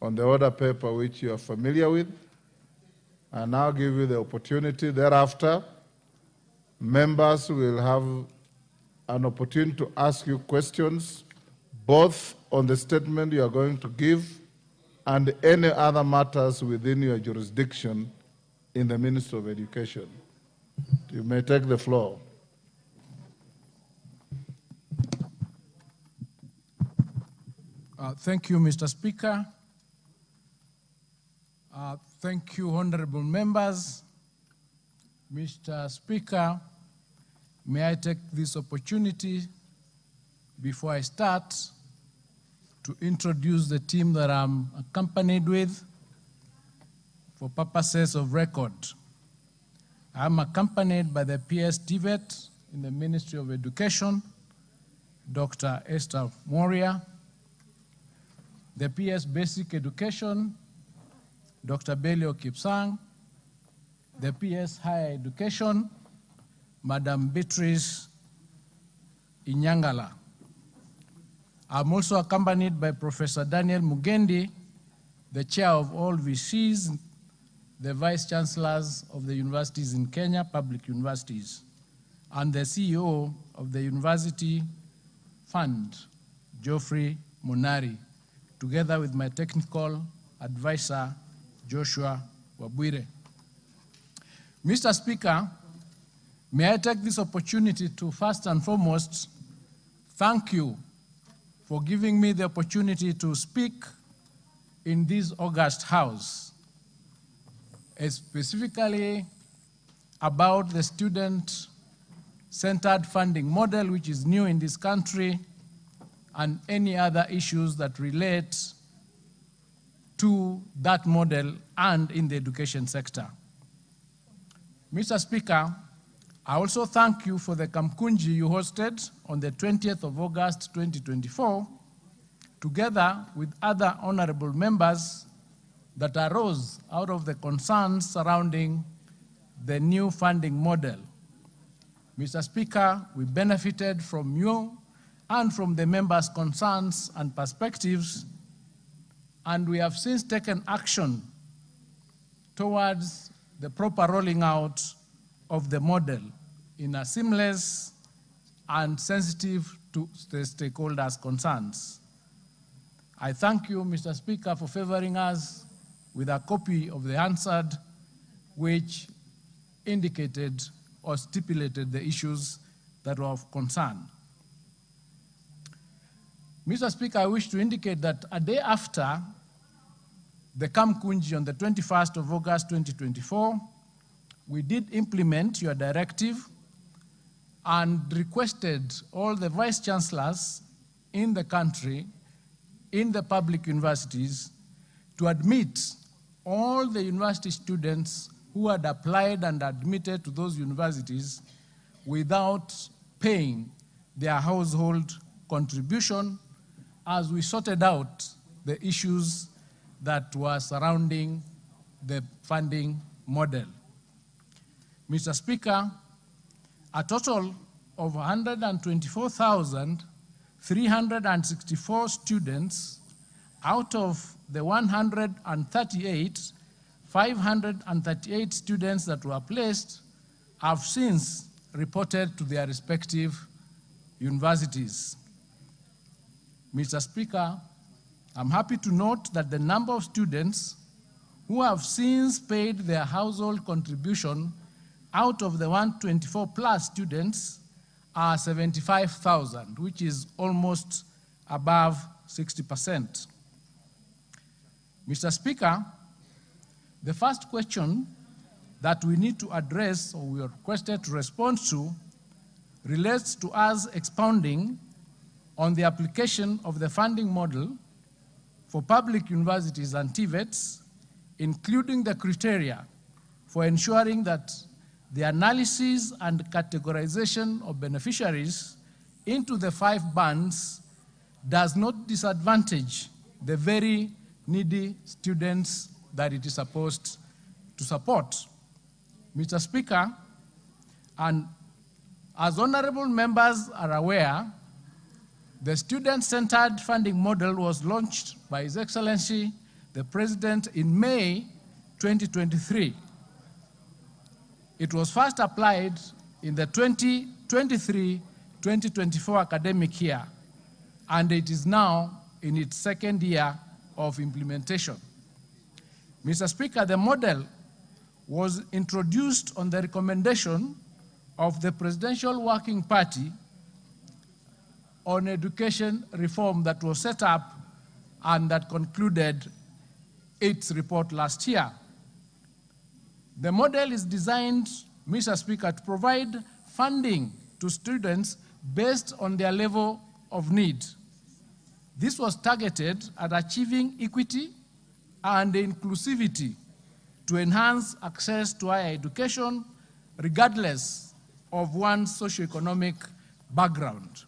on the order paper which you are familiar with. I now give you the opportunity. Thereafter, members will have an opportunity to ask you questions, both on the statement you are going to give and any other matters within your jurisdiction in the Ministry of Education. You may take the floor. Thank you, Mr. Speaker. Thank you, honorable members. Mr. Speaker, may I take this opportunity before I start to introduce the team that I'm accompanied with for purposes of record. I'm accompanied by the PS TVET in the Ministry of Education, Dr. Esther Moria, the PS Basic Education, Dr. Belio Kipsang, the PS Higher Education, Madam Beatrice Inyangala. I'm also accompanied by Professor Daniel Mugendi, the chair of all VCs, the vice chancellors of the universities in Kenya, public universities, and the CEO of the University Fund, Geoffrey Monari, together with my technical advisor, Joshua Wabwire. Mr. Speaker, may I take this opportunity to first and foremost thank you for giving me the opportunity to speak in this August House, specifically about the student-centered funding model, which is new in this country, and any other issues that relate to that model and in the education sector. Mr. Speaker, I also thank you for the Kamkunji you hosted on the 20th of August 2024, together with other honorable members that arose out of the concerns surrounding the new funding model. Mr. Speaker, we benefited from you and from the members' concerns and perspectives, and we have since taken action towards the proper rolling out of the model in a seamless and sensitive to the stakeholders' concerns. I thank you, Mr. Speaker, for favoring us with a copy of the answered, which indicated or stipulated the issues that were of concern. Mr. Speaker, I wish to indicate that a day after the Kamkunji on the 21st of August 2024, we did implement your directive and requested all the vice chancellors in the country, in the public universities, to admit all the university students who had applied and admitted to those universities without paying their household contribution, as we sorted out the issues that were surrounding the funding model. Mr. Speaker, a total of 124,364 students out of the 538 students that were placed have since reported to their respective universities. Mr. Speaker, I'm happy to note that the number of students who have since paid their household contribution out of the 124 plus students are 75,000, which is almost above 60%. Mr. Speaker, the first question that we need to address, or we are requested to respond to, relates to us expounding on the application of the funding model for public universities and TVETs, including the criteria for ensuring that the analysis and categorization of beneficiaries into the 5 bands does not disadvantage the very needy students that it is supposed to support. Mr. Speaker, and as honorable members are aware, The student-centered funding model was launched by His Excellency, the President, in May 2023. It was first applied in the 2023-2024 academic year, and it is now in its second year of implementation. Mr. Speaker, the model was introduced on the recommendation of the Presidential Working Party on education reform that was set up and that concluded its report last year. The model is designed, Mr. Speaker, to provide funding to students based on their level of need. This was targeted at achieving equity and inclusivity to enhance access to higher education, regardless of one's socioeconomic background.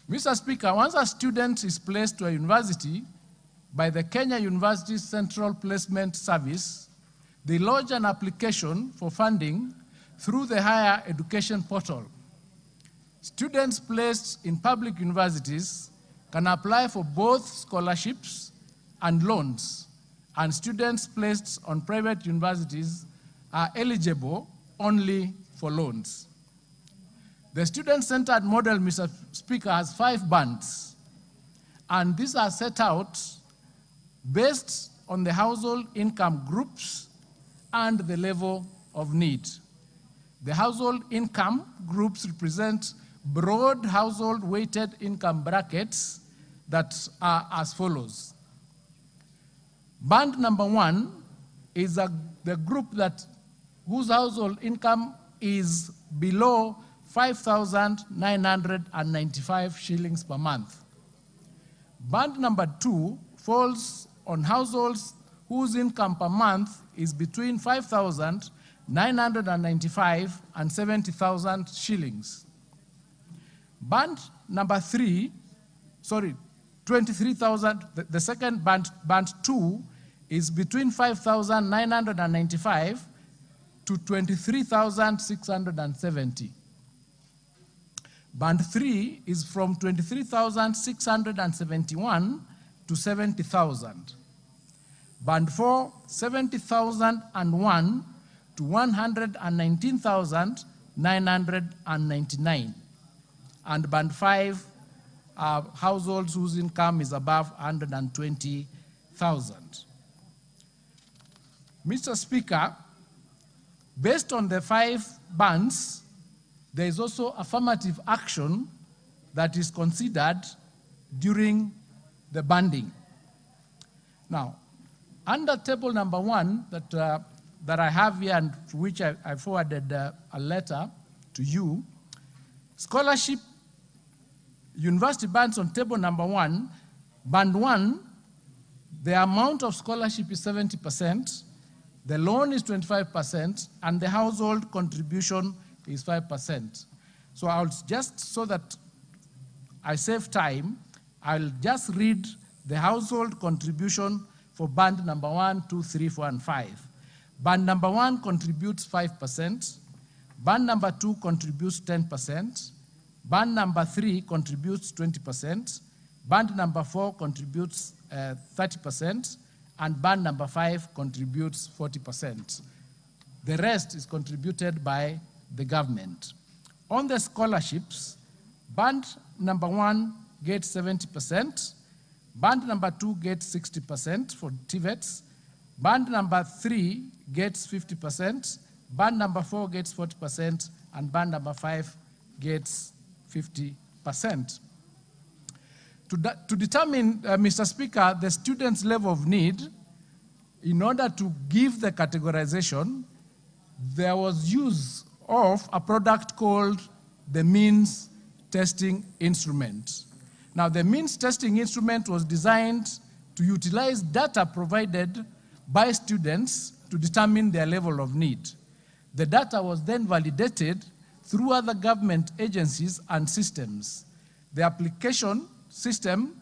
Mr. Speaker, once a student is placed to a university by the Kenya University Central Placement Service, they lodge an application for funding through the Higher Education Portal. Students placed in public universities can apply for both scholarships and loans, and students placed on private universities are eligible only for loans. The student-centered model, Mr. Speaker, has 5 bands, and these are set out based on the household income groups and the level of need. The household income groups represent broad household weighted income brackets that are as follows. Band number 1 is the group whose household income is below 5,995 shillings per month. Band number 2 falls on households whose income per month is between 5,995 and 70,000 shillings. Band number 23,000, the second band 2, is between 5,995 to 23,670. Band 3 is from 23,671 to 70,000. Band 4, 70,001 to 119,999. And band 5 are households whose income is above 120,000. Mr. Speaker, based on the 5 bands, there is also affirmative action that is considered during the banding. Now, under table number 1 that I have here and to which I forwarded a letter to you, scholarship university bands on table number 1, band 1, the amount of scholarship is 70%, the loan is 25%, and the household contribution is 5%. So I'll just, so that I save time, I'll just read the household contribution for band number 1, 2, 3, 4, and 5. Band number 1 contributes 5%, band number 2 contributes 10%, band number 3 contributes 20%, band number 4 contributes 30%, and band number 5 contributes 40%. The rest is contributed by the government. On the scholarships, band number 1 gets 70%, band number 2 gets 60% for TVETs, band number 3 gets 50%, band number 4 gets 40%, and band number 5 gets 50%. To determine, Mr. Speaker, the student's level of need, in order to give the categorization, there was use of a product called the means testing instrument. Now, the means testing instrument was designed to utilize data provided by students to determine their level of need. The data was then validated through other government agencies and systems. The application system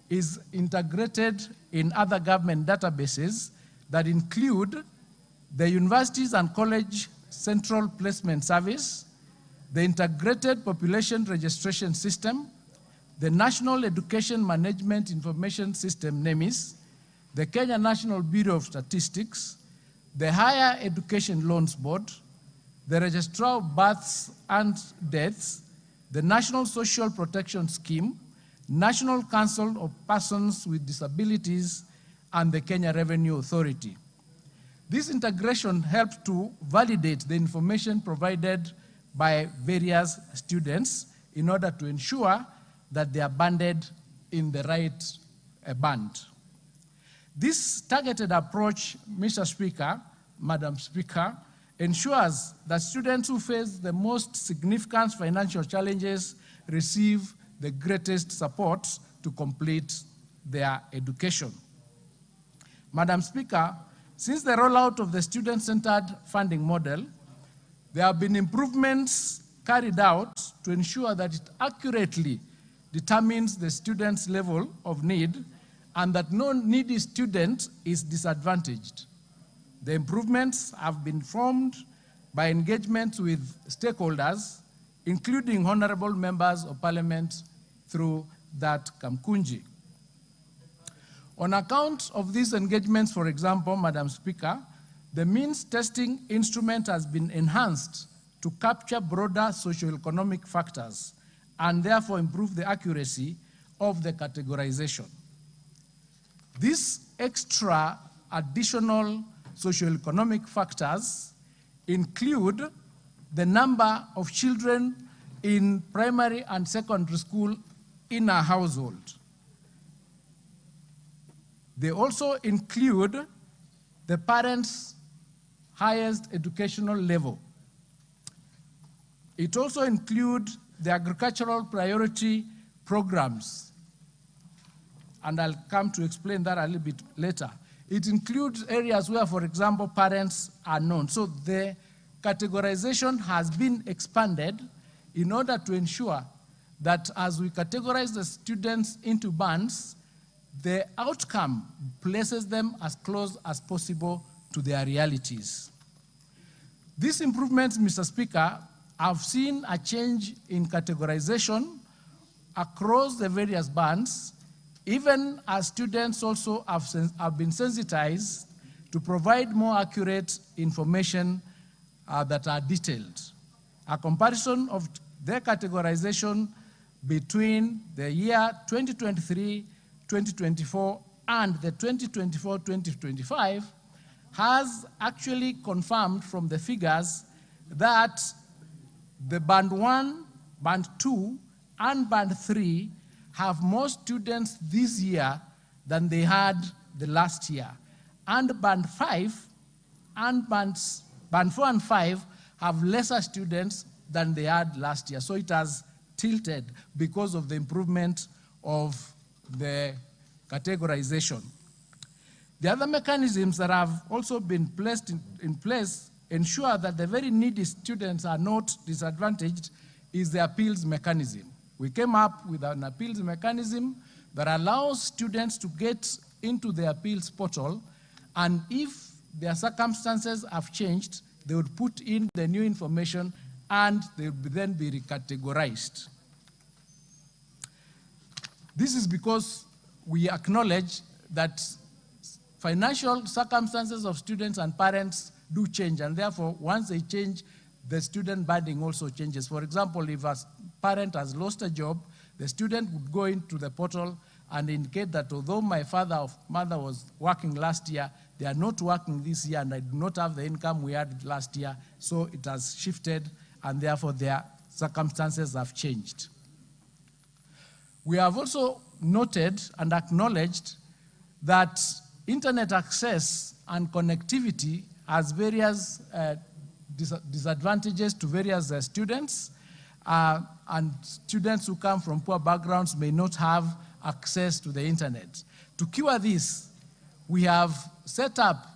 is integrated in other government databases that include the Universities and College Central Placement Service, the Integrated Population Registration System, the National Education Management Information System, NEMIS, the Kenya National Bureau of Statistics, the Higher Education Loans Board, the Registrar of Births and Deaths, the National Social Protection Scheme, National Council of Persons with Disabilities, and the Kenya Revenue Authority. This integration helps to validate the information provided by various students in order to ensure that they are banded in the right band. This targeted approach, Mr. Speaker, Madam Speaker, ensures that students who face the most significant financial challenges receive the greatest support to complete their education. Madam Speaker, since the rollout of the student-centered funding model, there have been improvements carried out to ensure that it accurately determines the student's level of need and that no needy student is disadvantaged. The improvements have been formed by engagement with stakeholders, including honorable members of parliament through that Kamkunji. On account of these engagements, for example, Madam Speaker, the means testing instrument has been enhanced to capture broader socioeconomic factors and therefore improve the accuracy of the categorization. These extra additional socioeconomic factors include the number of children in primary and secondary school in a household. They also include the parents' highest educational level. It also includes the agricultural priority programs, and I'll come to explain that a little bit later. It includes areas where, for example, parents are known. So the categorization has been expanded in order to ensure that as we categorize the students into bands, the outcome places them as close as possible to their realities. These improvements, Mr. Speaker, have seen a change in categorization across the various bands, even as students also have been sensitized to provide more accurate information that are detailed. A comparison of their categorization between the year 2023, 2024, and the 2024-2025 has actually confirmed from the figures that the Band 1, Band 2, and Band 3 have more students this year than they had the last year. And Band 5 and Band 4 and 5 have lesser students than they had last year. So it has tilted because of the improvement of the categorization. The other mechanisms that have also been placed in place ensure that the very needy students are not disadvantaged is the appeals mechanism. We came up with an appeals mechanism that allows students to get into the appeals portal, and if their circumstances have changed, they would put in the new information and they would then be recategorized. This is because we acknowledge that financial circumstances of students and parents do change, and therefore, once they change, the student banding also changes. For example, if a parent has lost a job, the student would go into the portal and indicate that although my father or mother was working last year, they are not working this year and I do not have the income we had last year, so it has shifted and therefore their circumstances have changed. We have also noted and acknowledged that internet access and connectivity has various disadvantages to various students, and students who come from poor backgrounds may not have access to the internet. To cure this, we have set up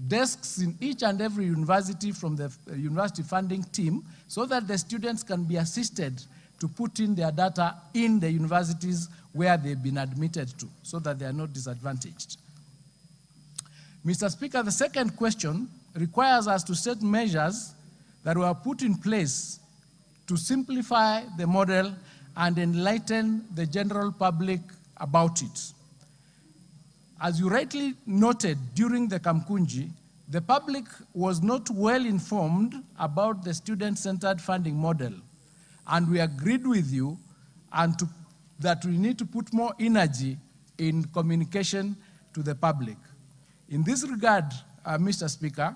desks in each and every university from the university funding team so that the students can be assisted to put in their data in the universities where they've been admitted to, so that they are not disadvantaged. Mr. Speaker, the second question requires us to set measures that were put in place to simplify the model and enlighten the general public about it. As you rightly noted during the Kamkunji, the public was not well informed about the student-centered funding model, and we agreed with you that we need to put more energy in communication to the public. In this regard, Mr. Speaker,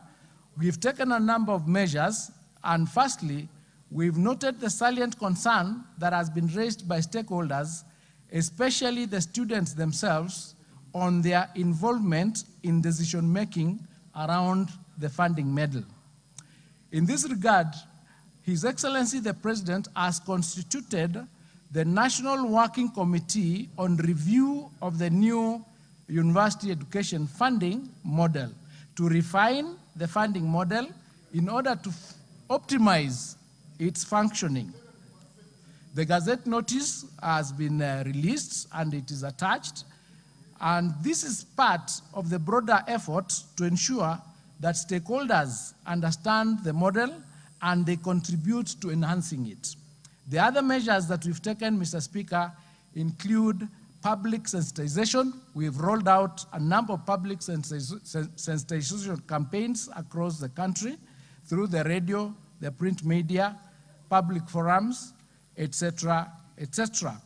we've taken a number of measures, and firstly, we've noted the salient concern that has been raised by stakeholders, especially the students themselves, on their involvement in decision-making around the funding model. In this regard, His Excellency the President has constituted the National Working Committee on Review of the new University Education Funding Model to refine the funding model in order to optimize its functioning. The Gazette notice has been released and it is attached, and this is part of the broader effort to ensure that stakeholders understand the model and they contribute to enhancing it. The other measures that we've taken, Mr. Speaker, include public sensitization. We've rolled out a number of public sensitization campaigns across the country through the radio, the print media, public forums, etc., etc.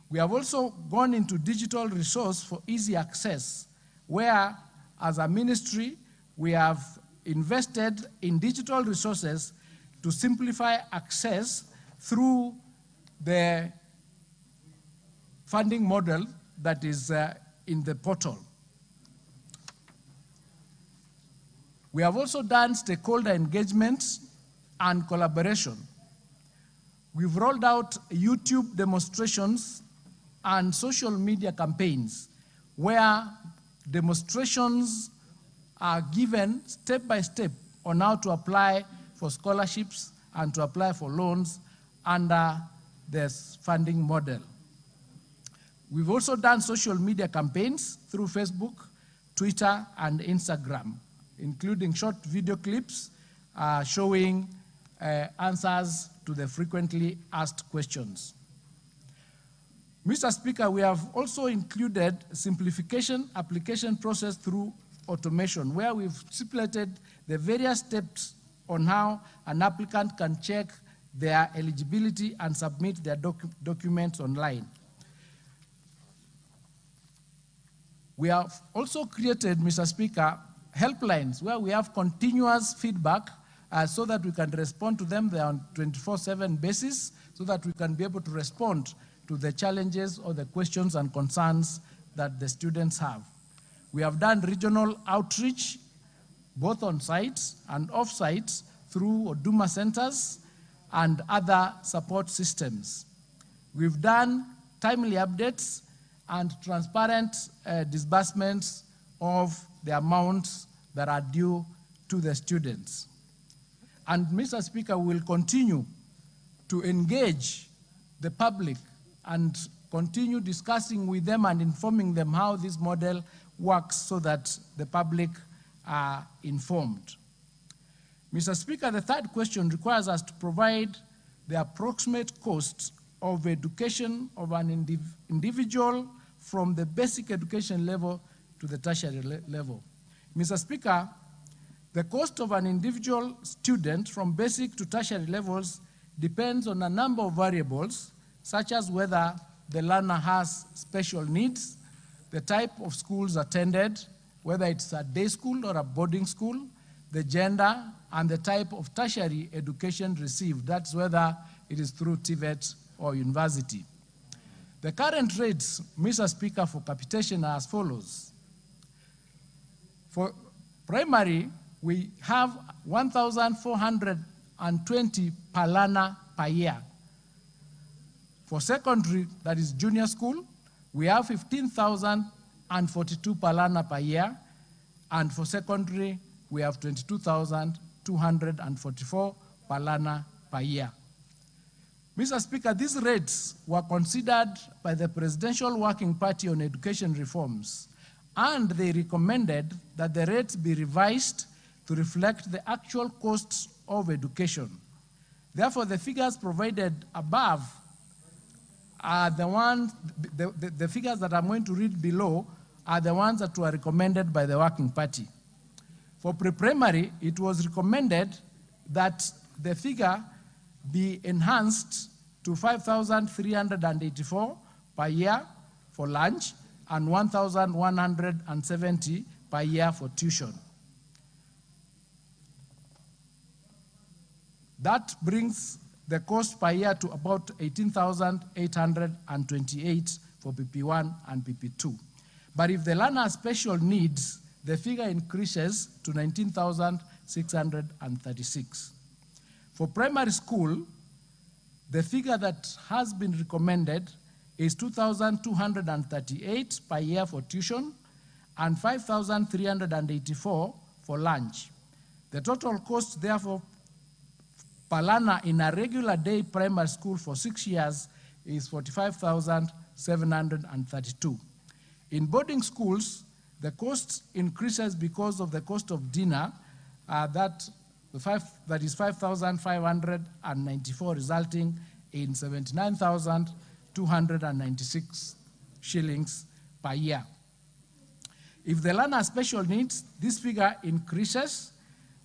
We have also gone into digital resource for easy access, where, as a ministry, we have invested in digital resources to simplify access through the funding model that is in the portal. We have also done stakeholder engagement and collaboration. We've rolled out YouTube demonstrations and social media campaigns where demonstrations are given step by step on how to apply for scholarships and to apply for loans under this funding model. We've also done social media campaigns through Facebook, Twitter, and Instagram, including short video clips showing answers to the frequently asked questions. Mr. Speaker, we have also included simplification application process through automation, where we've stipulated the various steps on how an applicant can check their eligibility and submit their documents online. We have also created, Mr. Speaker, helplines where we have continuous feedback so that we can respond to them. They're on 24/7 basis so that we can be able to respond to the challenges or the questions and concerns that the students have. We have done regional outreach, both on sites and off sites, through Oduma centers and other support systems. We've done timely updates and transparent disbursements of the amounts that are due to the students. And Mr. Speaker, we will continue to engage the public and continue discussing with them and informing them how this model works so that the public are informed. Mr. Speaker, the third question requires us to provide the approximate cost of education of an individual from the basic education level to the tertiary level. Mr. Speaker, the cost of an individual student from basic to tertiary levels depends on a number of variables, such as whether the learner has special needs, the type of schools attended, whether it's a day school or a boarding school, the gender, and the type of tertiary education received. That's whether it is through TVET or university. The current rates, Mr. Speaker, for capitation are as follows. For primary, we have 1,420 per learner per year. For secondary, that is junior school, we have 15,042 per learner per year, and for secondary, we have 22,244 per learner per year. Mr. Speaker, these rates were considered by the Presidential Working Party on Education Reforms, and they recommended that the rates be revised to reflect the actual costs of education. Therefore, the figures provided above are the ones, the figures that I'm going to read below are the ones that were recommended by the Working Party. For pre-primary, it was recommended that the figure be enhanced to 5,384 per year for lunch and 1,170 per year for tuition. That brings the cost per year to about 18,828 for PP1 and PP2. But if the learner has special needs, the figure increases to 19,636. For primary school, the figure that has been recommended is 2,238 per year for tuition and 5,384 for lunch. The total cost, therefore, per learner in a regular day primary school for 6 years is 45,732. In boarding schools, the cost increases because of the cost of dinner, that is 5,594, resulting in 79,296 shillings per year. If the learner has special needs, this figure increases,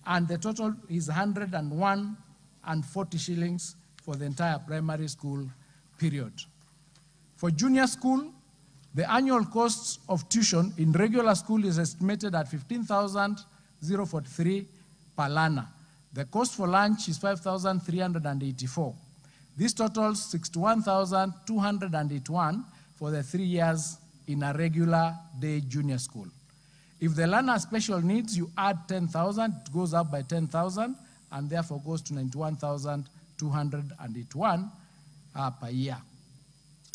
and the total is 101.40 shillings for the entire primary school period. For junior school, the annual cost of tuition in regular school is estimated at 15,043 per learner. The cost for lunch is 5,384. This totals 61,281 for the 3 years in a regular day junior school. If the learner has special needs, you add 10,000, it goes up by 10,000, and therefore goes to 91,281 per year.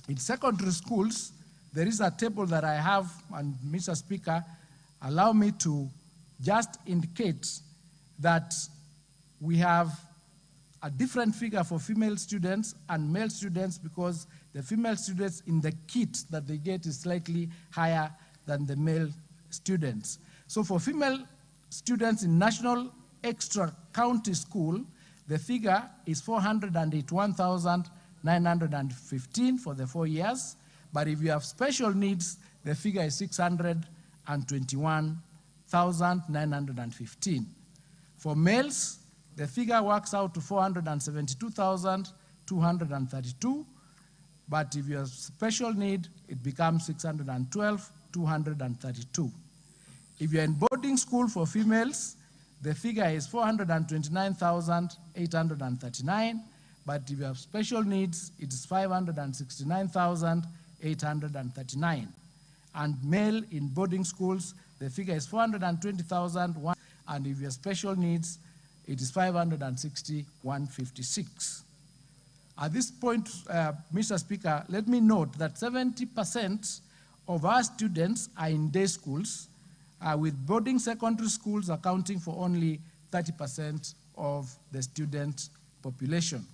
In secondary schools, there is a table that I have, and Mr. Speaker, allow me to just indicate that we have a different figure for female students and male students, because the female students in the kit that they get is slightly higher than the male students. So for female students in National Extra County School, the figure is 481,915 for the 4 years. But if you have special needs, the figure is 621,915. For males, the figure works out to 472,232. But if you have special need, it becomes 612,232. If you're in boarding school for females, the figure is 429,839. But if you have special needs, it is 569,839. And male in boarding schools, the figure is 420,001. And if you have special needs, it is 560,156. At this point, Mr. Speaker, let me note that 70% of our students are in day schools, with boarding secondary schools accounting for only 30% of the student population.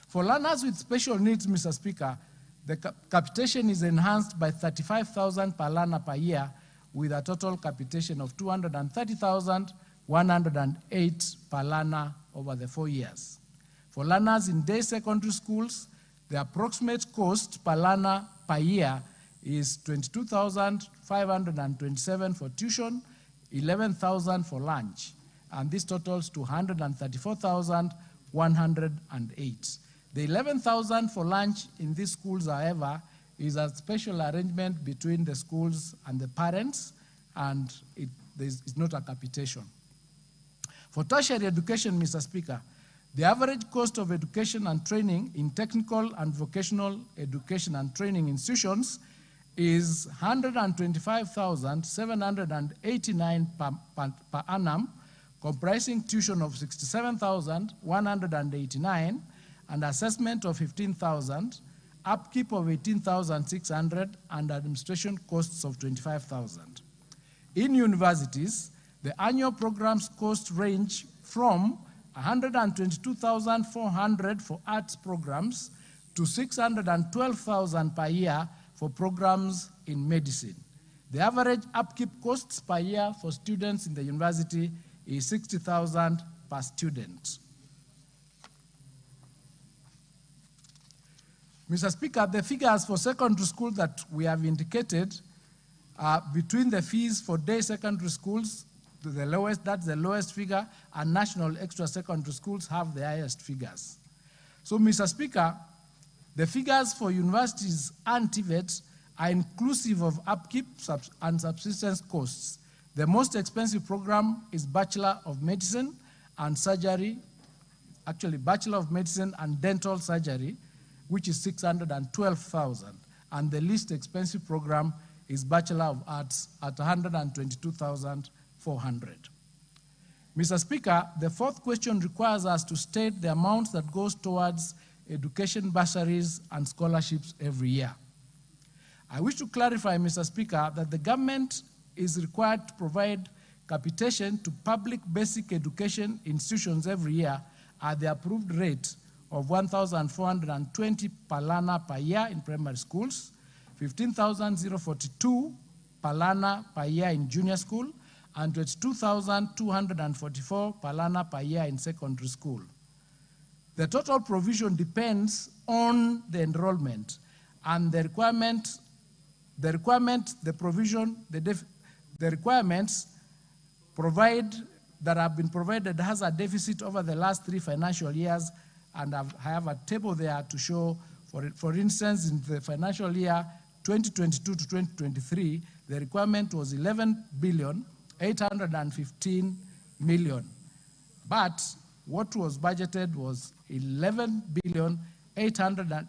For learners with special needs, Mr. Speaker, the capitation is enhanced by 35,000 per learner per year, with a total capitation of 230,108 per learner over the 4 years. For learners in day secondary schools, the approximate cost per learner per year is 22,527 for tuition, 11,000 for lunch, and this totals to 134,108. The 11,000 for lunch in these schools, however, is a special arrangement between the schools and the parents, and it's not a capitation. For tertiary education, Mr. Speaker, the average cost of education and training in technical and vocational education and training institutions is 125,789 per annum, comprising tuition of 67,189 and assessment of 15,000, upkeep of 18,600, and administration costs of 25,000. In universities, the annual programs cost range from 122,400 for arts programs to 612,000 per year for programs in medicine. The average upkeep costs per year for students in the university is 60,000 per student. Mr. Speaker, the figures for secondary school that we have indicated are between the fees for day secondary schools, that's the lowest figure, and national extra secondary schools have the highest figures. So, Mr. Speaker, the figures for universities and TVET are inclusive of upkeep and subsistence costs. The most expensive program is Bachelor of Medicine and Surgery, actually Bachelor of Medicine and Dental Surgery, which is 612,000. And the least expensive program is Bachelor of Arts at 122,400. Mr. Speaker, the fourth question requires us to state the amount that goes towards education bursaries and scholarships every year. I wish to clarify, Mr. Speaker, that the government is required to provide capitation to public basic education institutions every year at the approved rate of 1,420 per learner per year in primary schools, 15,042 per learner per year in junior school, and 22,244 per learner per year in secondary school. The total provision depends on the enrollment, and the requirements that have been provided has a deficit over the last 3 financial years, and I have a table there to show, for instance, in the financial year 2022 to 2023, the requirement was 11,815 million. But what was budgeted was 11,800